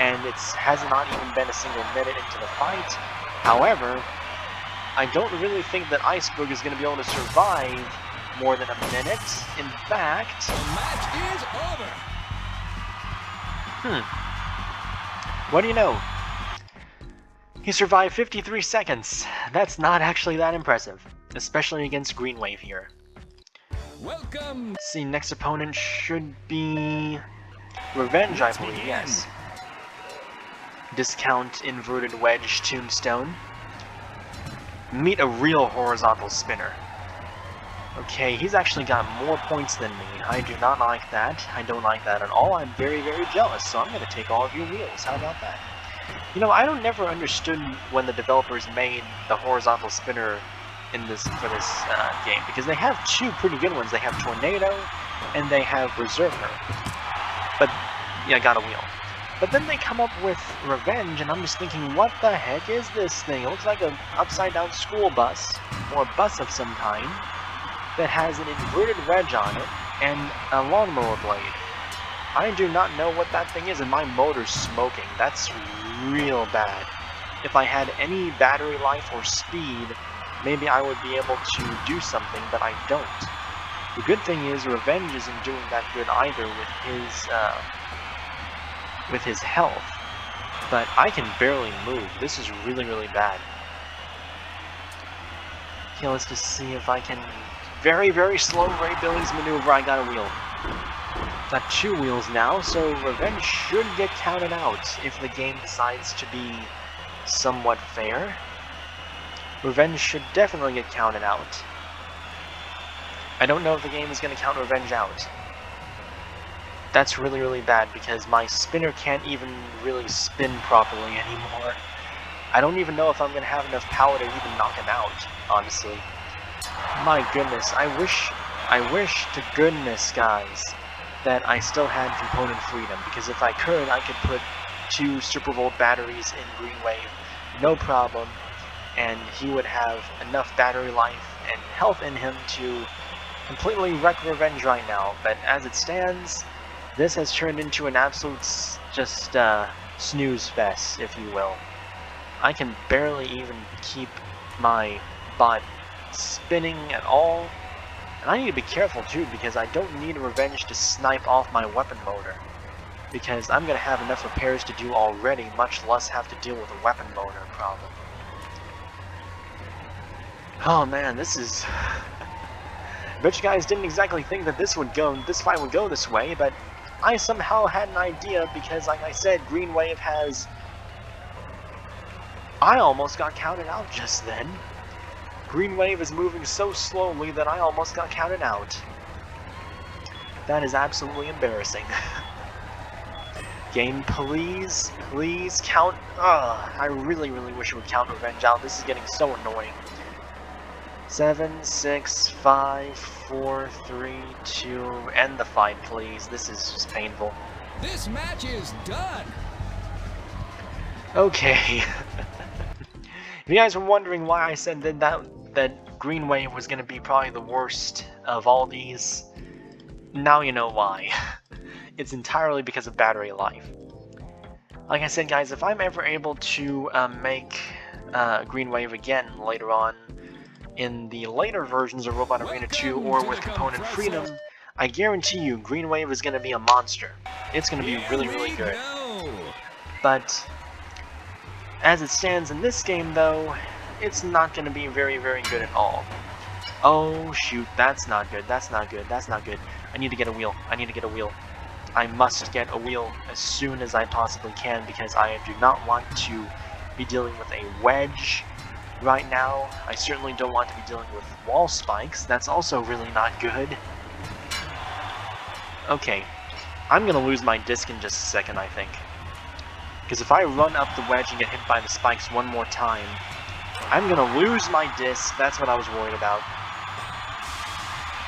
And it has not even been a single minute into the fight. However, I don't really think that Iceberg is going to be able to survive more than a minute. In fact... The match is over! What do you know? He survived 53 seconds. That's not actually that impressive, especially against Green Wave here. Welcome. Let's see, next opponent should be Revenge, I believe, yes. Discount Inverted Wedge Tombstone. Meet a real horizontal spinner. Okay, he's actually got more points than me. I do not like that. I don't like that at all. I'm very, very jealous, so I'm going to take all of your wheels. How about that? You know, I never understood when the developers made the horizontal spinner for this game, because they have two pretty good ones. They have Tornado, and they have Berserker. But, yeah, got a wheel. But then they come up with Revenge, and I'm just thinking, what the heck is this thing? It looks like an upside-down school bus, or a bus of some kind, that has an inverted wedge on it and a lawnmower blade. I do not know what that thing is, and my motor's smoking. That's real bad. If I had any battery life or speed, maybe I would be able to do something, but I don't. The good thing is Revenge isn't doing that good either with his health, but I can barely move. This is really, really bad. Okay, let's just see if I can... Very, very slow Ray Billings maneuver. I got a wheel. Got two wheels now, so Revenge should get counted out if the game decides to be somewhat fair. Revenge should definitely get counted out. I don't know if the game is going to count Revenge out. That's really, really bad because my spinner can't even really spin properly anymore. I don't even know if I'm going to have enough power to even knock him out, honestly. My goodness, I wish to goodness, guys, that I still had component freedom, because if I could put 2 Super Volt batteries in Green Wave, no problem, and he would have enough battery life and health in him to completely wreck Revenge right now. But as it stands, this has turned into an absolute just snooze fest, if you will. I can barely even keep my bot spinning at all, and I need to be careful too, because I don't need Revenge to snipe off my weapon motor, because I'm gonna have enough repairs to do already, much less have to deal with a weapon motor problem. Oh man, this is I bet you guys didn't exactly think that this fight would go this way, but I somehow had an idea because, like I said, Green Wave has... I almost got counted out just then. Green Wave is moving so slowly that I almost got counted out. That is absolutely embarrassing. Game, please, please count. I really, really wish it would count Revenge out. This is getting so annoying. 7, 6, 5, 4, 3, 2, end the fight, please. This is just painful. This match is done. Okay. If you guys were wondering why I said that Green Wave was going to be probably the worst of all these, now you know why. It's entirely because of battery life. Like I said, guys, if I'm ever able to make Green Wave again later on in the later versions of Robot Arena 2 or with Component Freedom, I guarantee you Green Wave is going to be a monster. It's going to be really, really good. But as it stands in this game, though, it's not going to be very, very good at all. Oh, shoot, that's not good, that's not good, that's not good. I need to get a wheel, I need to get a wheel. I must get a wheel as soon as I possibly can because I do not want to be dealing with a wedge right now. I certainly don't want to be dealing with wall spikes. That's also really not good. Okay, I'm going to lose my disc in just a second, I think. Because if I run up the wedge and get hit by the spikes one more time, I'm going to lose my disc. That's what I was worried about.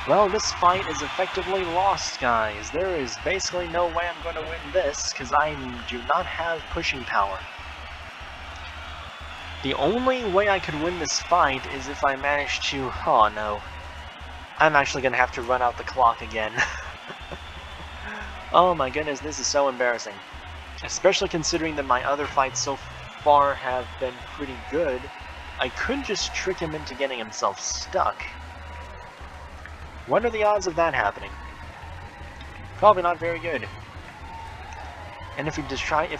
Well, this fight is effectively lost, guys. There is basically no way I'm going to win this, because I do not have pushing power. The only way I could win this fight is if I manage to... Oh, no. I'm actually going to have to run out the clock again. Oh my goodness, this is so embarrassing. Especially considering that my other fights so far have been pretty good. I could just trick him into getting himself stuck. What are the odds of that happening? Probably not very good. And if he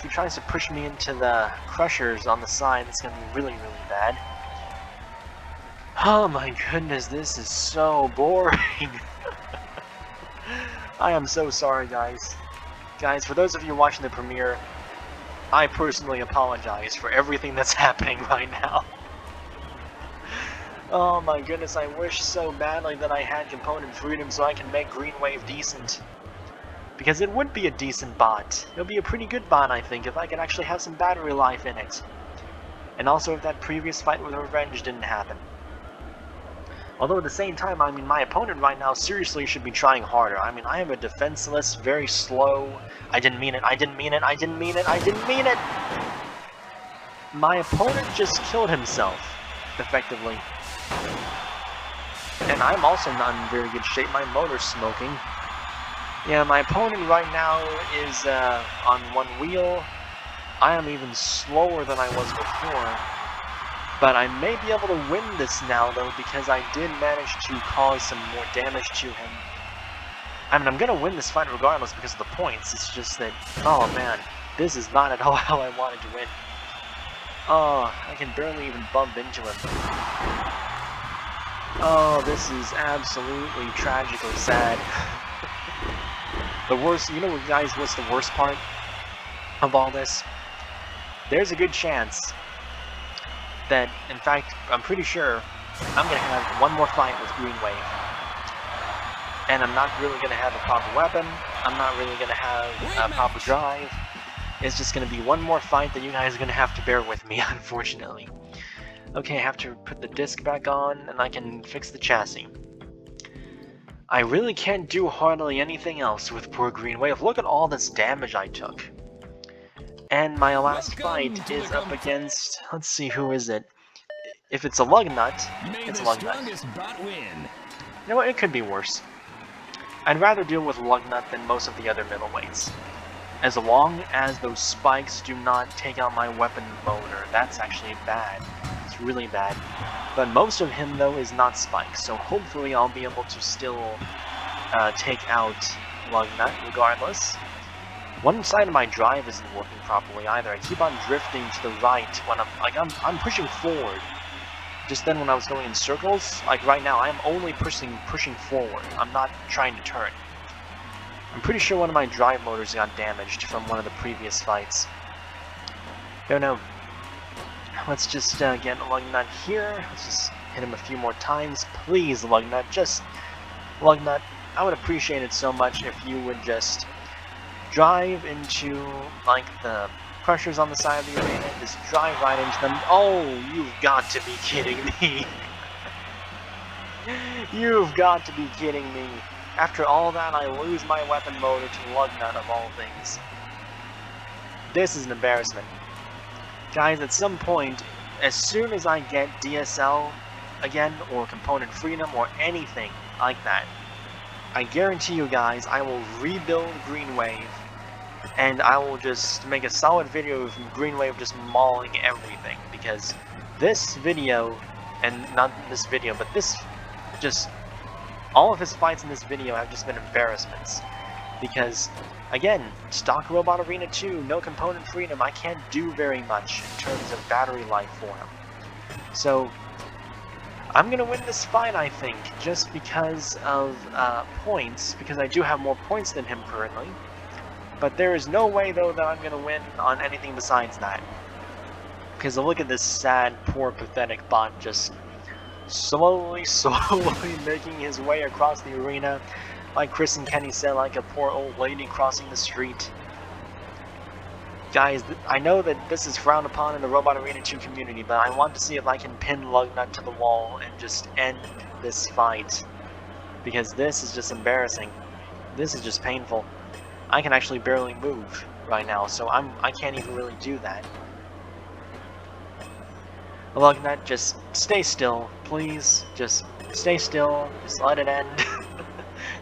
tries to push me into the crushers on the side, it's gonna be really, really bad. Oh my goodness, this is so boring. I am so sorry, guys. Guys, for those of you watching the premiere, I personally apologize for everything that's happening right now. Oh my goodness, I wish so badly that I had Component Freedom so I can make Green Wave decent. Because it would be a decent bot. It would be a pretty good bot, I think, if I could actually have some battery life in it. And also if that previous fight with Revenge didn't happen. Although at the same time, I mean, my opponent right now seriously should be trying harder. I mean, I am a defenseless, very slow... I didn't mean it, I didn't mean it, I didn't mean it, I didn't mean it! My opponent just killed himself, effectively. And I'm also not in very good shape, my motor's smoking. Yeah, my opponent right now is on one wheel. I am even slower than I was before. But I may be able to win this now, though, because I did manage to cause some more damage to him. I mean, I'm going to win this fight regardless because of the points. It's just that, oh man, this is not at all how I wanted to win. Oh, I can barely even bump into him. Oh, this is absolutely tragically sad. The worst, you know what, guys, what's the worst part of all this? There's a good chance that, in fact, I'm pretty sure I'm going to have one more fight with Green Wave. And I'm not really going to have a proper weapon, I'm not really going to have a proper drive. It's just going to be one more fight that you guys are going to have to bear with me, unfortunately. Okay, I have to put the disc back on, and I can fix the chassis. I really can't do hardly anything else with poor Green Wave. Look at all this damage I took. And my last fight is up against... Let's see, who is it? If it's a Lugnut, it's a Lugnut. You know what, it could be worse. I'd rather deal with Lugnut than most of the other middleweights. As long as those spikes do not take out my weapon motor. That's actually bad. It's really bad. But most of him, though, is not spikes, so hopefully I'll be able to still take out Lugnut regardless. One side of my drive isn't working properly either. I keep on drifting to the right when I'm pushing forward just then when I was going in circles. Like right now, I am only pushing forward. I'm not trying to turn. I'm pretty sure one of my drive motors got damaged from one of the previous fights. Don't know. Let's just get Lugnut here. Let's just hit him a few more times. Please, Lugnut, just... Lugnut, I would appreciate it so much if you would just drive into, like, the crushers on the side of the arena. Just drive right into them. Oh, you've got to be kidding me. You've got to be kidding me. After all that, I lose my weapon motor to Lugnut of all things. This is an embarrassment. Guys, at some point, as soon as I get DSL again, or component freedom, or anything like that, I guarantee you guys, I will rebuild Green Wave, and I will just make a solid video of Green Wave just mauling everything, because this video, and not this video, but this, just, all of his fights in this video have just been embarrassments, because, again, stock Robot Arena 2, no component freedom, I can't do very much in terms of battery life for him. So, I'm going to win this fight, I think, just because of points, because I do have more points than him currently. But there is no way, though, that I'm going to win on anything besides that. Because look at this sad, poor, pathetic bot just slowly making his way across the arena. Like Chris and Kenny said, like a poor old lady crossing the street. Guys, I know that this is frowned upon in the Robot Arena 2 community, but I want to see if I can pin Lugnut to the wall and just end this fight. Because this is just embarrassing. This is just painful. I can actually barely move right now, so I can't even really do that. Lugnut, just stay still, please. Just stay still. Just let it end.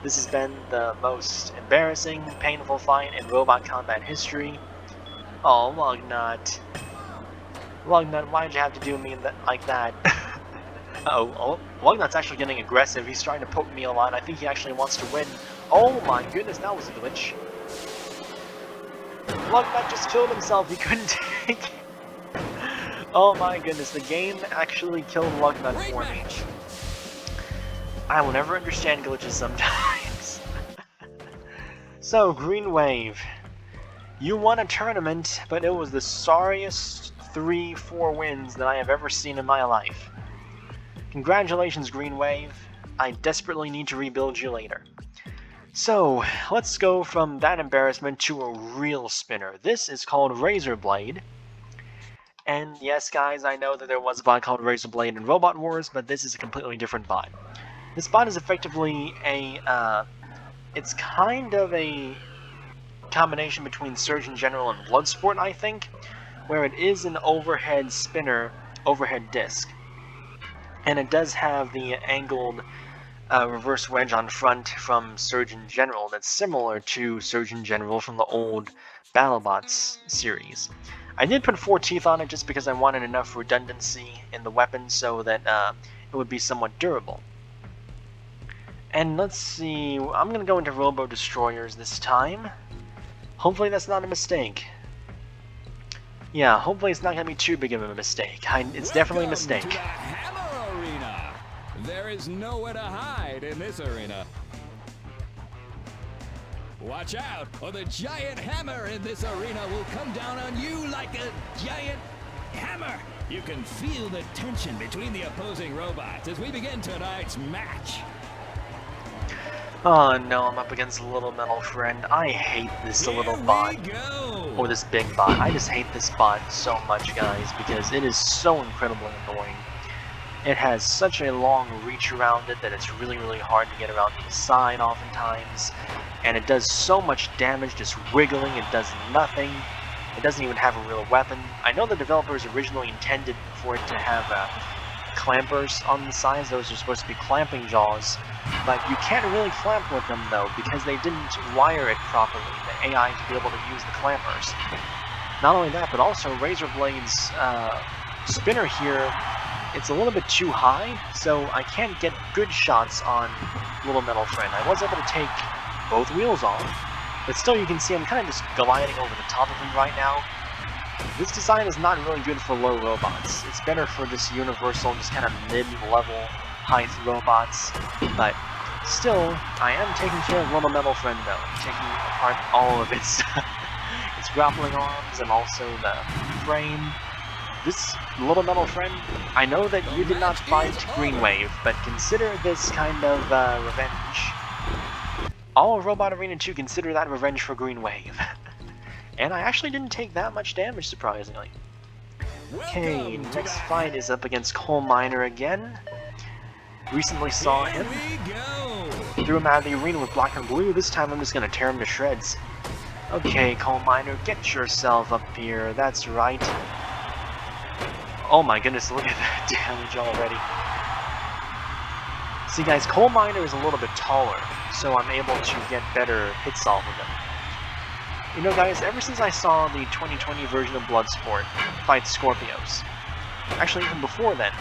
This has been the most embarrassing, painful fight in Robot Combat history. Oh, Lugnut. Lugnut, why'd you have to do me like that? Oh, Lugnut's actually getting aggressive. He's trying to poke me a lot. I think he actually wants to win. Oh my goodness, that was a glitch. Lugnut just killed himself. He couldn't take it. Oh my goodness, the game actually killed Lugnut for me. I will never understand glitches sometimes. So, Green Wave. You won a tournament, but it was the sorriest 3-4 wins that I have ever seen in my life. Congratulations, Green Wave. I desperately need to rebuild you later. So, let's go from that embarrassment to a real spinner. This is called Razer Blade. And yes, guys, I know that there was a bot called Razer Blade in Robot Wars, but this is a completely different bot. This bot is effectively a, it's kind of a combination between Surgeon General and Bloodsport, I think, where it is an overhead spinner, overhead disc. And it does have the angled reverse wedge on front from Surgeon General that's similar to Surgeon General from the old Battlebots series. I did put 4 teeth on it just because I wanted enough redundancy in the weapon so that it would be somewhat durable. And let's see, I'm going to go into Robo Destroyers this time. Hopefully that's not a mistake. Yeah, hopefully it's not going to be too big of a mistake. It's definitely a mistake. To the Hammer Arena. There is nowhere to hide in this arena. Watch out, or the giant hammer in this arena will come down on you like a giant hammer. You can feel the tension between the opposing robots as we begin tonight's match. Oh no, I'm up against a little metal friend. I hate this little bot. Or this big bot. I just hate this bot so much, guys, because it is so incredibly annoying. It has such a long reach around it that it's really, really hard to get around to the side oftentimes. And it does so much damage just wiggling, it does nothing. It doesn't even have a real weapon. I know the developers originally intended for it to have clampers on the sides. Those are supposed to be clamping jaws. But you can't really clamp with them though, because they didn't wire it properly, the AI to be able to use the clampers. Not only that, but also Razer Blade's spinner here, it's a little bit too high, so I can't get good shots on Little Metal Friend. I was able to take both wheels off, but still you can see I'm kind of just gliding over the top of him right now. This design is not really good for low robots. It's better for just universal, just kind of mid-level height robots. But still, I am taking care of Little Metal Friend though, taking apart all of its its grappling arms and also the frame. This Little Metal Friend, I know that you did not fight Green Wave, but consider this kind of revenge. All of Robot Arena 2 consider that revenge for Green Wave. And I actually didn't take that much damage, surprisingly. Okay, next fight is up against Coal Miner again. Recently saw him. Threw him out of the arena with black and blue. This time I'm just gonna tear him to shreds. Okay, Coal Miner, get yourself up here. That's right. Oh my goodness, look at that damage already. See guys, Coal Miner is a little bit taller, so I'm able to get better hits off of him. You know guys, ever since I saw the 2020 version of Bloodsport fight Scorpios, actually even before then,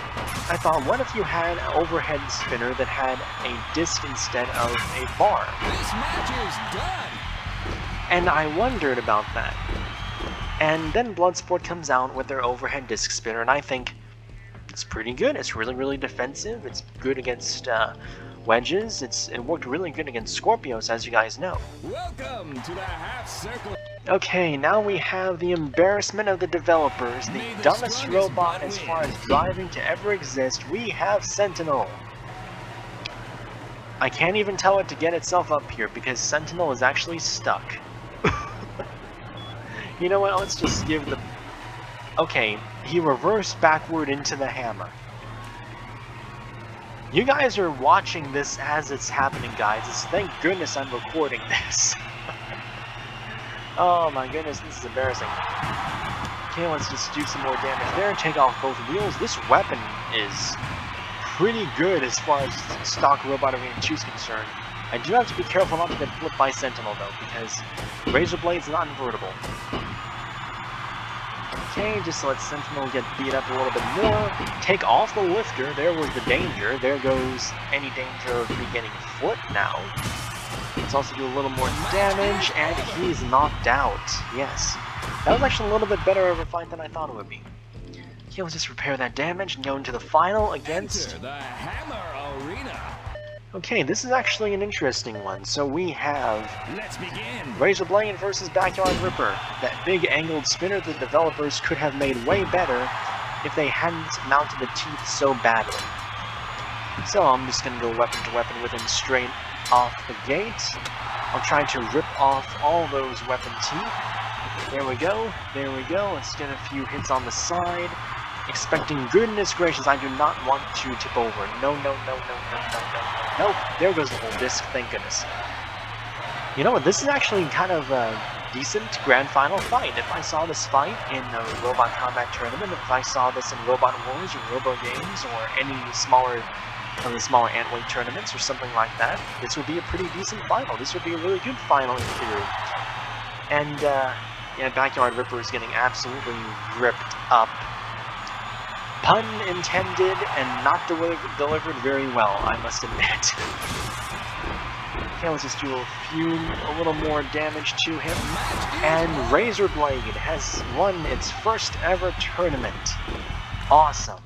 I thought, what if you had an overhead spinner that had a disc instead of a bar? This match is done. And I wondered about that. And then Bloodsport comes out with their overhead disc spinner, and I think it's pretty good. It's really, really defensive. It's good against wedges. It worked really good against Scorpios, as you guys know. Welcome to the half circle. Okay, now we have the embarrassment of the developers, the dumbest robot as far as driving to ever exist. We have Sentinel. I can't even tell it to get itself up here because Sentinel is actually stuck. You know what, let's just give the... Okay, he reversed backward into the hammer. You guys are watching this as it's happening, guys. Thank goodness I'm recording this. Oh my goodness, this is embarrassing. Okay, let's just do some more damage there and take off both wheels. This weapon is pretty good as far as stock Robot Arena 2 is concerned. I do have to be careful not to get flipped by Sentinel though, because Razer Blade's not invertible. Okay, just let Sentinel get beat up a little bit more. Take off the lifter, there was the danger. There goes any danger of me getting flipped now. Let's also do a little more damage, and he's knocked out. Yes. That was actually a little bit better of a fight than I thought it would be. Okay, let's just repair that damage and go into the final against... Enter the Hammer Arena. Okay, this is actually an interesting one. So we have... Let's begin. Razer Blade versus Backyard Ripper. That big angled spinner the developers could have made way better if they hadn't mounted the teeth so badly. So I'm just going to go weapon to weapon with him straight off the gate. I'll try to rip off all those weapon teeth. There we go, there we go. Let's get a few hits on the side. Expecting goodness gracious, I do not want to tip over. No, no, no, no, no, no, no, no. Nope, there goes the whole disc, thank goodness. You know what, this is actually kind of a decent grand final fight. If I saw this fight in a Robot Combat Tournament, if I saw this in Robot Wars or Robo Games or any smaller Antweight tournaments or something like that, this would be a pretty decent final. This would be a really good final in theory. And, yeah, Backyard Ripper is getting absolutely ripped up. Pun intended and not delivered very well, I must admit. Okay, let's just do a little more damage to him. And Razer Blade has won its first ever tournament. Awesome.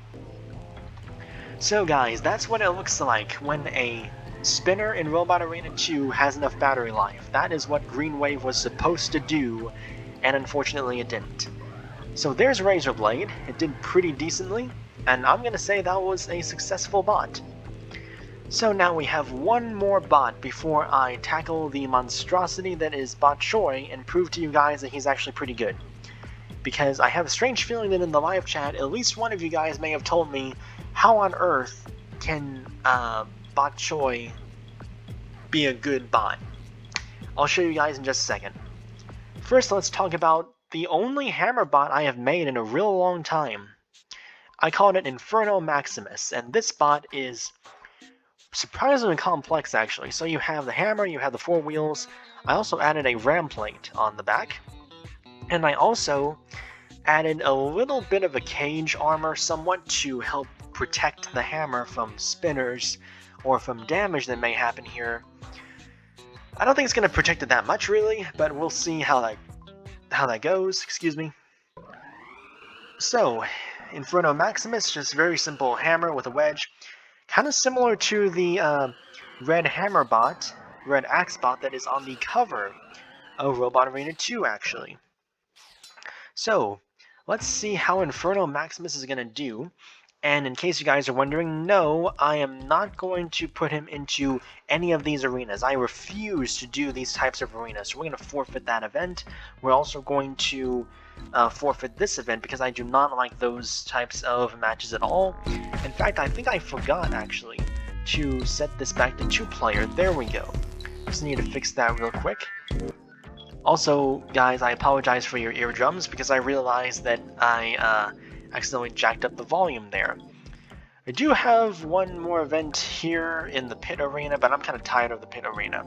So guys, that's what it looks like when a spinner in Robot Arena 2 has enough battery life. That is what Green Wave was supposed to do, and unfortunately it didn't. So there's Razer Blade. It did pretty decently, and I'm gonna say that was a successful bot. So now we have one more bot before I tackle the monstrosity that is Bot Choi and prove to you guys that he's actually pretty good. Because I have a strange feeling that in the live chat, at least one of you guys may have told me, how on earth can Bot Choi be a good bot? I'll show you guys in just a second. First, let's talk about the only hammer bot I have made in a real long time. I called it Inferno Maximus, and this bot is surprisingly complex actually. So you have the hammer, you have the four wheels. I also added a ram plate on the back, and I also added a little bit of a cage armor somewhat to help protect the hammer from spinners or from damage that may happen here. I don't think it's going to protect it that much really, but we'll see how that goes. Excuse me. So, Inferno Maximus, just very simple hammer with a wedge. Kind of similar to the red hammer bot, red axe bot that is on the cover of Robot Arena 2, actually. So, let's see how Inferno Maximus is going to do. And in case you guys are wondering, no, I am not going to put him into any of these arenas. I refuse to do these types of arenas. So we're going to forfeit that event. We're also going to forfeit this event because I do not like those types of matches at all. In fact, I think I forgot, actually, to set this back to 2-player. There we go. Just need to fix that real quick. Also, guys, I apologize for your eardrums because I realized that I accidentally jacked up the volume there. I do have one more event here in the pit arena, but I'm kind of tired of the pit arena.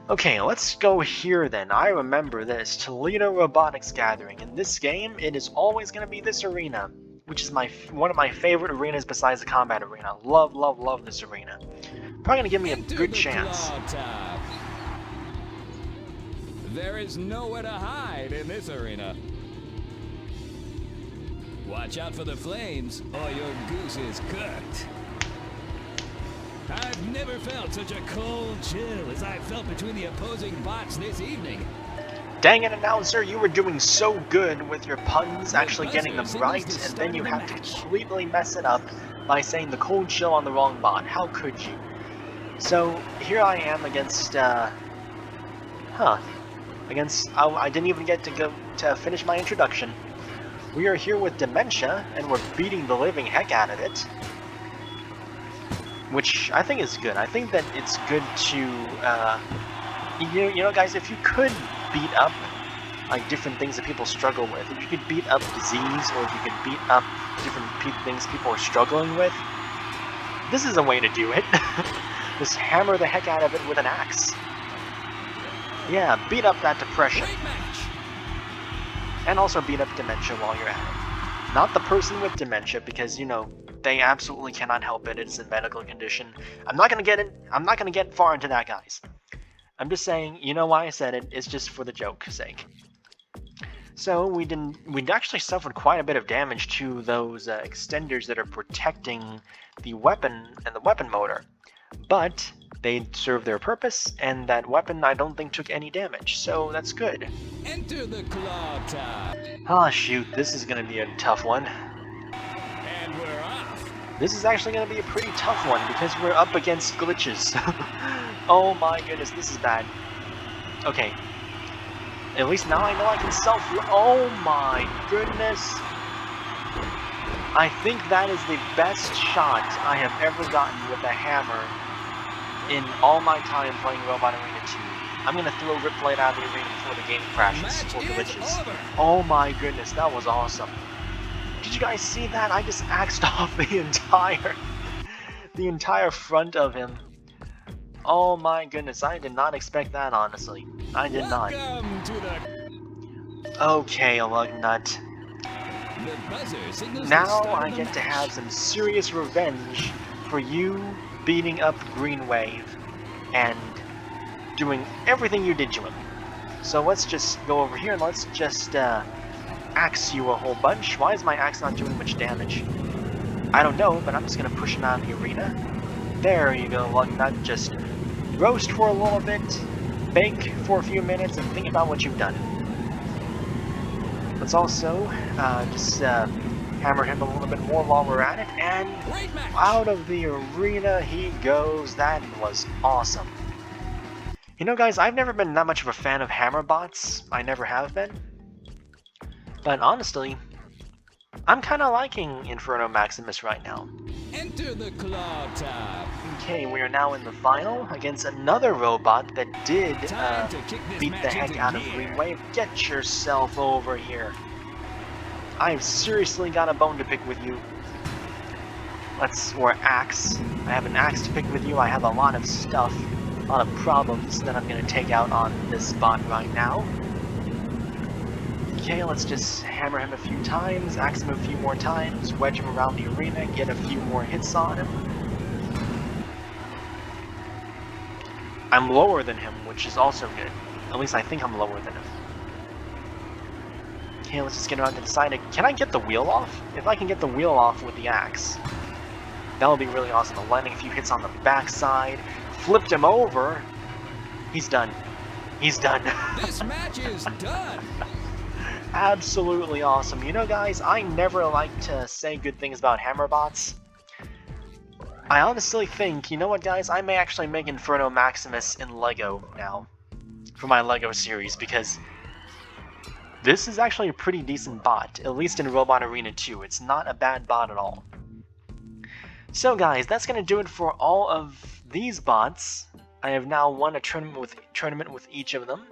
Okay, let's go here then. I remember this, Toledo Robotics Gathering. In this game, it is always going to be this arena, which is one of my favorite arenas besides the combat arena. Love, love, love this arena. Probably going to give me a good chance. There is nowhere to hide in this arena. Watch out for the flames, or your goose is cooked. I've never felt such a cold chill as I felt between the opposing bots this evening. Dang it, announcer, you were doing so good with your puns, actually getting them right, and then you have to completely mess it up by saying the cold chill on the wrong bot. How could you? So, here I am against, I didn't even get to go to finish my introduction. We are here with Dementia, and we're beating the living heck out of it. Which I think is good. I think that it's good to, you know, guys, if you could beat up, like, different things that people struggle with, if you could beat up disease, or if you could beat up different things people are struggling with, this is a way to do it. Just hammer the heck out of it with an axe. Yeah, beat up that depression. And also beat up dementia while you're at it. Not the person with dementia, because, you know, they absolutely cannot help it. It's a medical condition. I'm not gonna get far into that, guys. I'm just saying, you know why I said it. It's just for the joke's sake. So we'd actually suffered quite a bit of damage to those extenders that are protecting the weapon and the weapon motor, but they served their purpose, and that weapon I don't think took any damage, so that's good. Enter the claw time. Ah, shoot, this is gonna be a tough one. And we're off. This is actually gonna be a pretty tough one because we're up against glitches. Oh my goodness, this is bad. Okay. At least now I know I can oh my goodness. I think that is the best shot I have ever gotten with a hammer in all my time playing Robot Arena 2. I'm gonna throw Rip Blade out of the arena before the game crashes or glitches. Oh my goodness, that was awesome. Did you guys see that? I just axed off the entire front of him. Oh my goodness, I did not expect that, honestly. I did not. Okay, Lugnut. Now I get to have some serious revenge for you beating up Green Wave and doing everything you did to him. So let's just go over here and let's just axe you a whole bunch. Why is my axe not doing much damage? I don't know, but I'm just gonna push him out of the arena. There you go, Lugnut. Just roast for a little bit, bake for a few minutes, and think about what you've done. Let's also just hammer him a little bit more while we're at it, and out of the arena he goes. That was awesome. You know, guys, I've never been that much of a fan of hammer bots. I never have been. But honestly, I'm kind of liking Inferno Maximus right now. Enter the claw tab. Okay, we are now in the final against another robot that did beat the heck out of Green Wave. Get yourself over here. I've seriously got a bone to pick with you. Or axe. I have an axe to pick with you. I have a lot of stuff, a lot of problems that I'm going to take out on this bot right now. Okay, let's just hammer him a few times, axe him a few more times, wedge him around the arena, get a few more hits on him. I'm lower than him, which is also good. At least I think I'm lower than him. Okay, let's just get around to the side. Can I get the wheel off? If I can get the wheel off with the axe, that would be really awesome. Landing a few hits on the backside, flipped him over. He's done. He's done. This match is done. Absolutely awesome. You know, guys, I never like to say good things about Hammerbots. I honestly think, you know what, guys, I may actually make Inferno Maximus in LEGO now for my LEGO series, because this is actually a pretty decent bot, at least in Robot Arena 2. It's not a bad bot at all. So guys, that's going to do it for all of these bots. I have now won a tournament with each of them.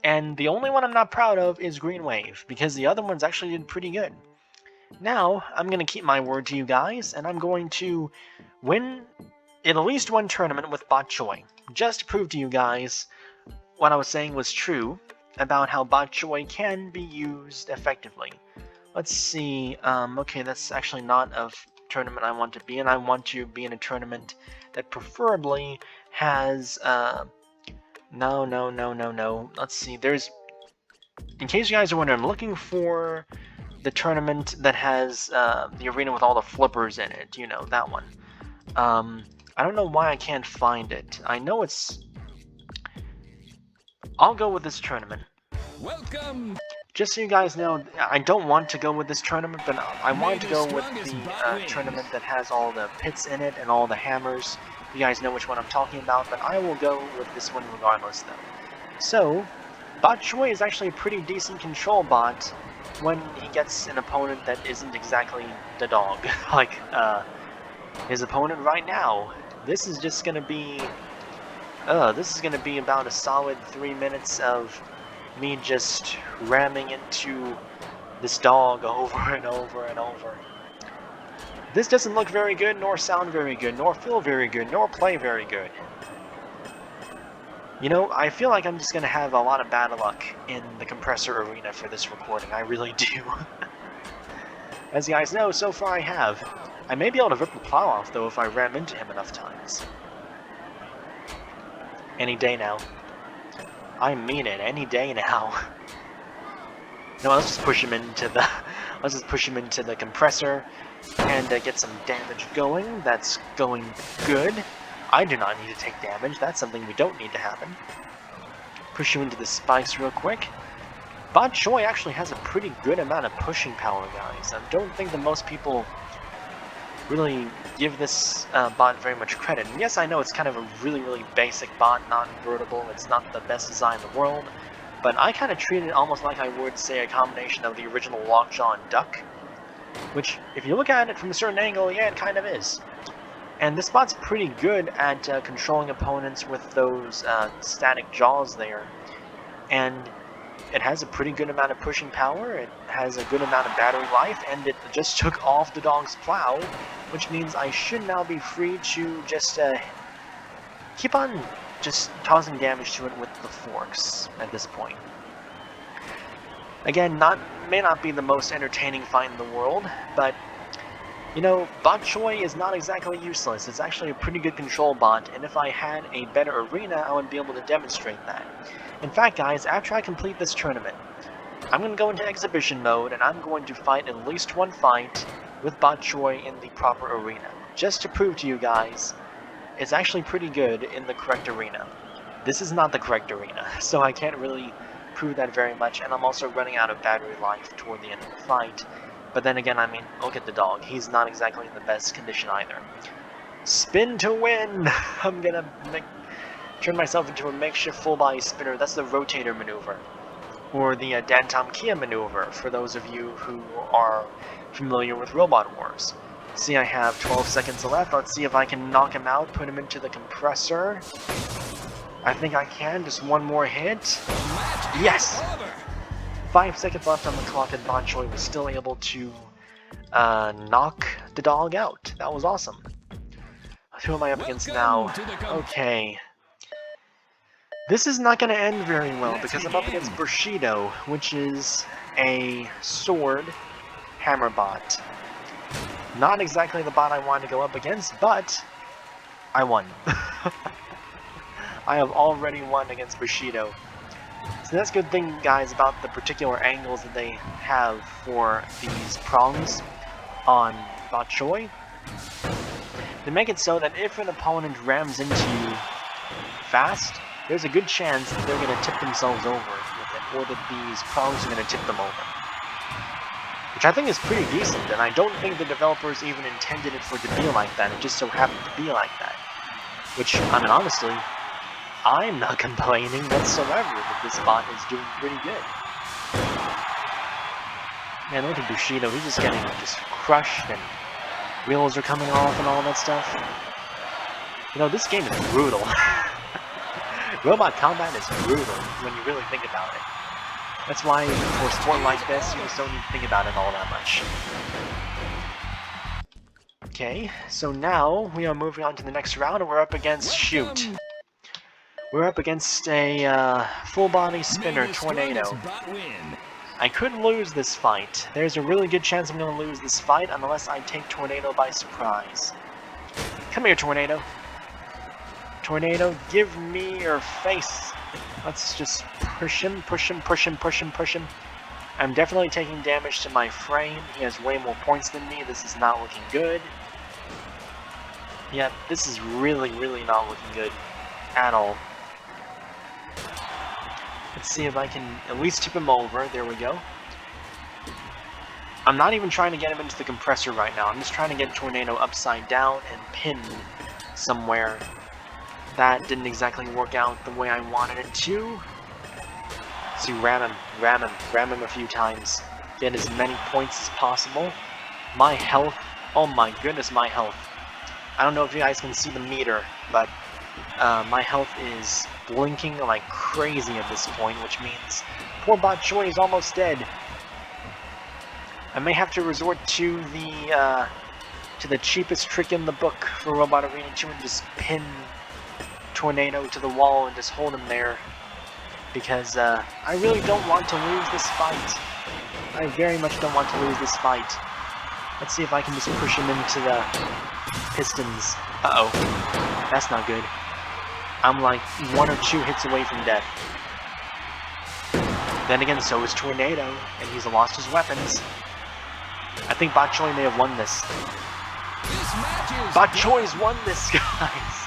And the only one I'm not proud of is Green Wave, because the other ones actually did pretty good. Now, I'm going to keep my word to you guys, and I'm going to win at least one tournament with Bot Choi, just to prove to you guys what I was saying was true about how Bot Choi can be used effectively. Let's see, okay, that's actually not a tournament I want to be in. I want to be in a tournament that preferably has, no. Let's see, in case you guys are wondering, I'm looking for the tournament that has the arena with all the flippers in it, you know, that one. I don't know why I can't find it. I know I'll go with this tournament. Welcome. Just so you guys know, I don't want to go with this tournament, but I wanted to go with the tournament that has all the pits in it and all the hammers. You guys know which one I'm talking about, but I will go with this one regardless, though. So, Bot Choi is actually a pretty decent control bot when he gets an opponent that isn't exactly the dog. Like, his opponent right now. This is just gonna be... this is gonna be about a solid 3 minutes of me just ramming into this dog over and over and over. This doesn't look very good, nor sound very good, nor feel very good, nor play very good. You know, I feel like I'm just gonna have a lot of bad luck in the compressor arena for this recording. I really do. As you guys know, so far I have. I may be able to rip the plow off, though, if I ram into him enough times. Any day now. I mean it, any day now. No, let's just push him into the compressor and get some damage going. That's going good. I do not need to take damage. That's something we don't need to happen. Push you into the spikes real quick. Bot Choi actually has a pretty good amount of pushing power, guys. I don't think that most people really give this bot very much credit. And yes, I know it's kind of a really, really basic bot, not invertible. It's not the best design in the world. But I kind of treat it almost like I would, say, a combination of the original Lockjaw and Duck. Which, if you look at it from a certain angle, yeah, it kind of is. And this bot's pretty good at controlling opponents with those static jaws there. And it has a pretty good amount of pushing power, it has a good amount of battery life, and it just took off the dog's plow, which means I should now be free to just keep on just causing damage to it with the forks at this point. Again, may not be the most entertaining fight in the world, but you know, Bot Choi is not exactly useless. It's actually a pretty good control bot, and if I had a better arena, I would be able to demonstrate that. In fact, guys, after I complete this tournament, I'm going to go into exhibition mode, and I'm going to fight at least one fight with Bot Choi in the proper arena, just to prove to you guys it's actually pretty good in the correct arena. This is not the correct arena, so I can't really prove that very much, and I'm also running out of battery life toward the end of the fight. But then again, I mean, look at the dog. He's not exactly in the best condition either. Spin to win! I'm gonna turn myself into a makeshift full-body spinner. That's the rotator maneuver. Or the Dantam Kia maneuver, for those of you who are familiar with Robot Wars. See, I have 12 seconds left. Let's see if I can knock him out, put him into the compressor. I think I can. Just one more hit. Yes! 5 seconds left on the clock, and Bot Choi was still able to knock the dog out. That was awesome. Who am I up against now? Okay. This is not going to end very well, because I'm up against Bushido, which is a sword hammer bot. Not exactly the bot I wanted to go up against, but I won. I have already won against Bushido. So that's a good thing, guys, about the particular angles that they have for these prongs on bok choy. They make it so that if an opponent rams into you fast, there's a good chance that they're going to tip themselves over with it, or that these prongs are going to tip them over. Which I think is pretty decent, and I don't think the developers even intended it for it to be like that. It just so happened to be like that. Which, I mean, honestly, I'm not complaining whatsoever that this bot is doing pretty good. Man, look at Bushido, he's just getting just crushed, and wheels are coming off and all that stuff. You know, this game is brutal. Robot combat is brutal when you really think about it. That's why for a sport like this, you just don't need to think about it all that much. Okay, so now we are moving on to the next round, and we're up against Shoot. We're up against a full-body spinner tornado. I could lose this fight. There's a really good chance I'm going to lose this fight unless I take Tornado by surprise. Come here, Tornado. Tornado, give me your face. Let's just push him, push him, push him, push him, push him. I'm definitely taking damage to my frame. He has way more points than me. This is not looking good. Yeah, this is really, really not looking good at all. Let's see if I can at least tip him over. There we go. I'm not even trying to get him into the compressor right now. I'm just trying to get Tornado upside down and pinned somewhere. That didn't exactly work out the way I wanted it to. So ram him a few times. Get as many points as possible. My health, oh my goodness, my health. I don't know if you guys can see the meter, but my health is blinking like crazy at this point, which means poor bok choy is almost dead. I may have to resort to the cheapest trick in the book for Robot Arena 2 and just pin Tornado to the wall and just hold him there, because I really don't want to lose this fight. I very much don't want to lose this fight. Let's see if I can just push him into the pistons. Uh-oh. That's not good. I'm like 1 or 2 hits away from death. Then again, so is Tornado, and he's lost his weapons. I think bok choy may have won this. Bok choy's won this, guys!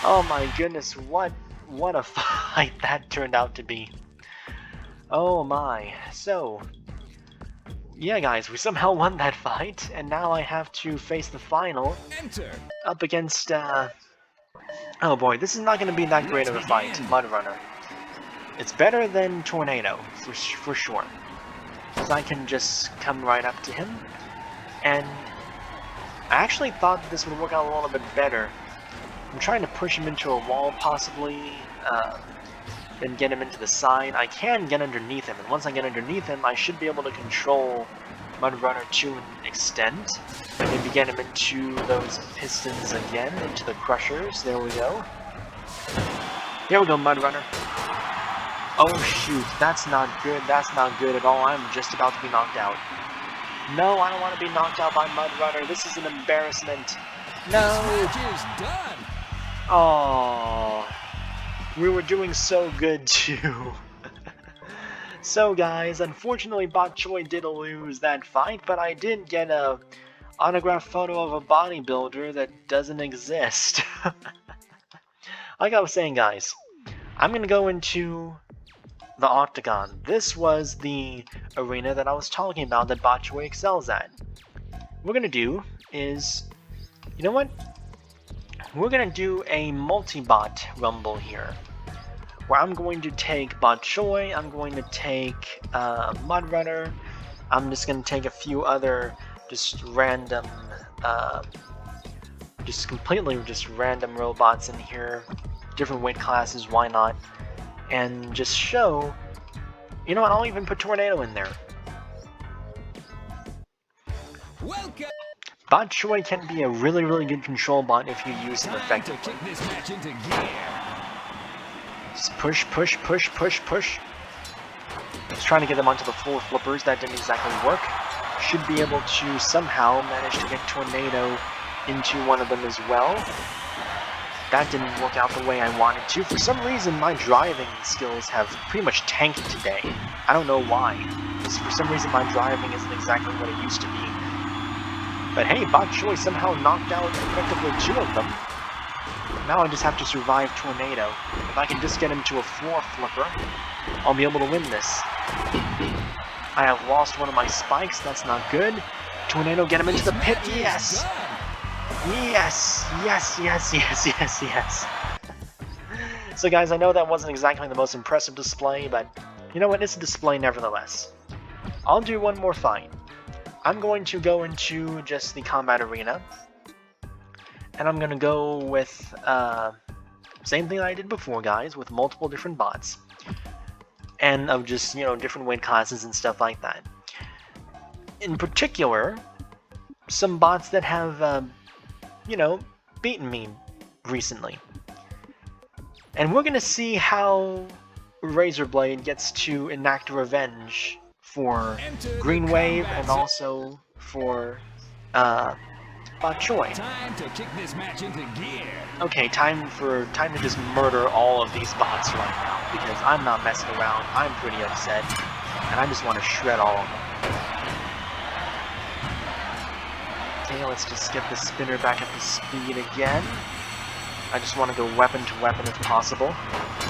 Oh my goodness, what a fight that turned out to be. Oh my. So, yeah guys, we somehow won that fight, and now I have to face the final up against, oh boy, this is not going to be that great of a fight, Mudrunner. It's better than Tornado, for sure. Because I can just come right up to him, and I actually thought this would work out a little bit better. I'm trying to push him into a wall, possibly, then get him into the side. I can get underneath him, and once I get underneath him, I should be able to control Mudrunner to an extent. Maybe get him into those pistons again, into the crushers. There we go. Here we go, Mudrunner. Oh shoot, that's not good. That's not good at all. I'm just about to be knocked out. No, I don't want to be knocked out by Mudrunner. This is an embarrassment. No! This match is done. Oh, we were doing so good too. So guys, unfortunately bok choy did lose that fight, but I did get a autographed photo of a bodybuilder that doesn't exist. Like I was saying guys, I'm gonna go into the Octagon. This was the arena that I was talking about that bok choy excels at. What we're gonna do is, you know what? We're gonna do a multi-bot rumble here, where I'm going to take bok choy, I'm going to take Mudrunner, I'm just gonna take a few other just random, completely random robots in here, different weight classes, why not, and just show, you know what, I'll even put Tornado in there. Welcome. Bok choy can be a really, really good control bot if you use him effectively. Kick this match into gear. Just push, push, push, push, push. Just trying to get them onto the floor flippers. That didn't exactly work. Should be able to somehow manage to get Tornado into one of them as well. that didn't work out the way I wanted to. For some reason, my driving skills have pretty much tanked today. I don't know why. For some reason, my driving isn't exactly what it used to be. But hey, Bok Choy somehow knocked out effectively 2 of them. Now I just have to survive Tornado. If I can just get him to a floor flipper, I'll be able to win this. I have lost one of my spikes, that's not good. Tornado, get him into the pit, yes! Yes! Yes, yes, yes, yes, yes. So guys, I know that wasn't exactly the most impressive display, but you know what, it's a display nevertheless. I'll do one more fight. I'm going to go into just the combat arena. And I'm going to go with, same thing I did before, guys, with multiple different bots. And of just, you know, different weight classes and stuff like that. In particular, some bots that have, you know, beaten me recently. And we're going to see how Razer Blade gets to enact revenge for Green Wave and also for, Bok Choy. Time to kick this match into gear. Okay, time to just murder all of these bots right now, because I'm not messing around. I'm pretty upset, and I just want to shred all of them. Okay, let's just get the spinner back up to speed again. I just want to go weapon to weapon if possible,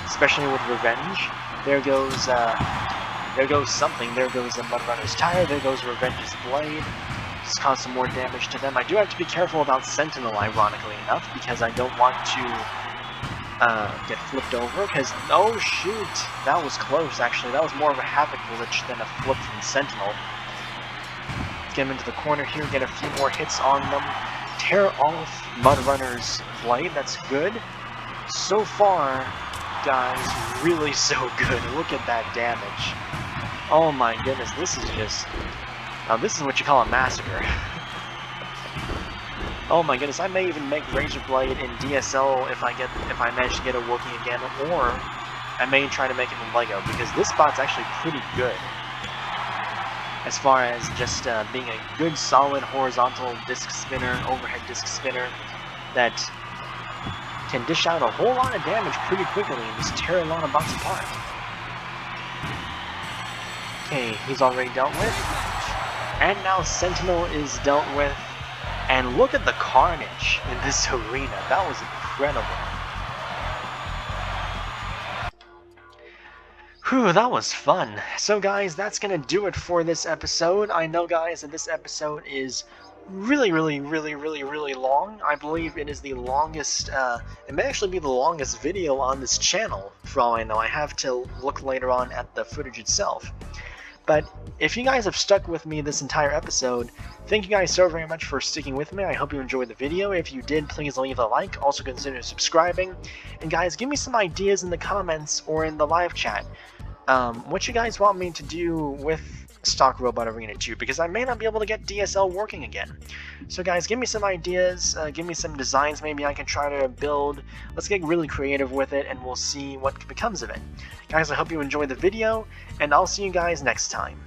especially with revenge. There goes something. There goes a Mudrunner's tire. There goes Revenge's blade. Just cause some more damage to them. I do have to be careful about Sentinel, ironically enough, because I don't want to get flipped over, because, oh shoot, that was close actually. That was more of a Havoc glitch than a flip from Sentinel. Get him into the corner here, get a few more hits on them, tear off Mudrunner's blade, that's good. So far, guys, really so good. Look at that damage. Oh my goodness, this is just... Now this is what you call a massacre. Oh my goodness, I may even make Razer Blade in DSL if I manage to get it working again, or I may try to make it in LEGO, because this bot's actually pretty good. As far as just being a good solid horizontal disc spinner, overhead disc spinner, that can dish out a whole lot of damage pretty quickly and just tear a lot of bots apart. Okay, he's already dealt with. And now Sentinel is dealt with, and look at the carnage in this arena. That was incredible. Whew, that was fun. So guys, that's gonna do it for this episode. I know, guys, that this episode is really long. I believe it is the longest, it may actually be the longest video on this channel, for all I know. I have to look later on at the footage itself. But if you guys have stuck with me this entire episode, thank you guys so very much for sticking with me. I hope you enjoyed the video. If you did, please leave a like. Also consider subscribing. And guys, give me some ideas in the comments or in the live chat. What you guys want me to do with Stock Robot Arena 2, because I may not be able to get DSL working again. So guys, give me some ideas, give me some designs maybe I can try to build. Let's get really creative with it, and we'll see what becomes of it. Guys, I hope you enjoyed the video, and I'll see you guys next time.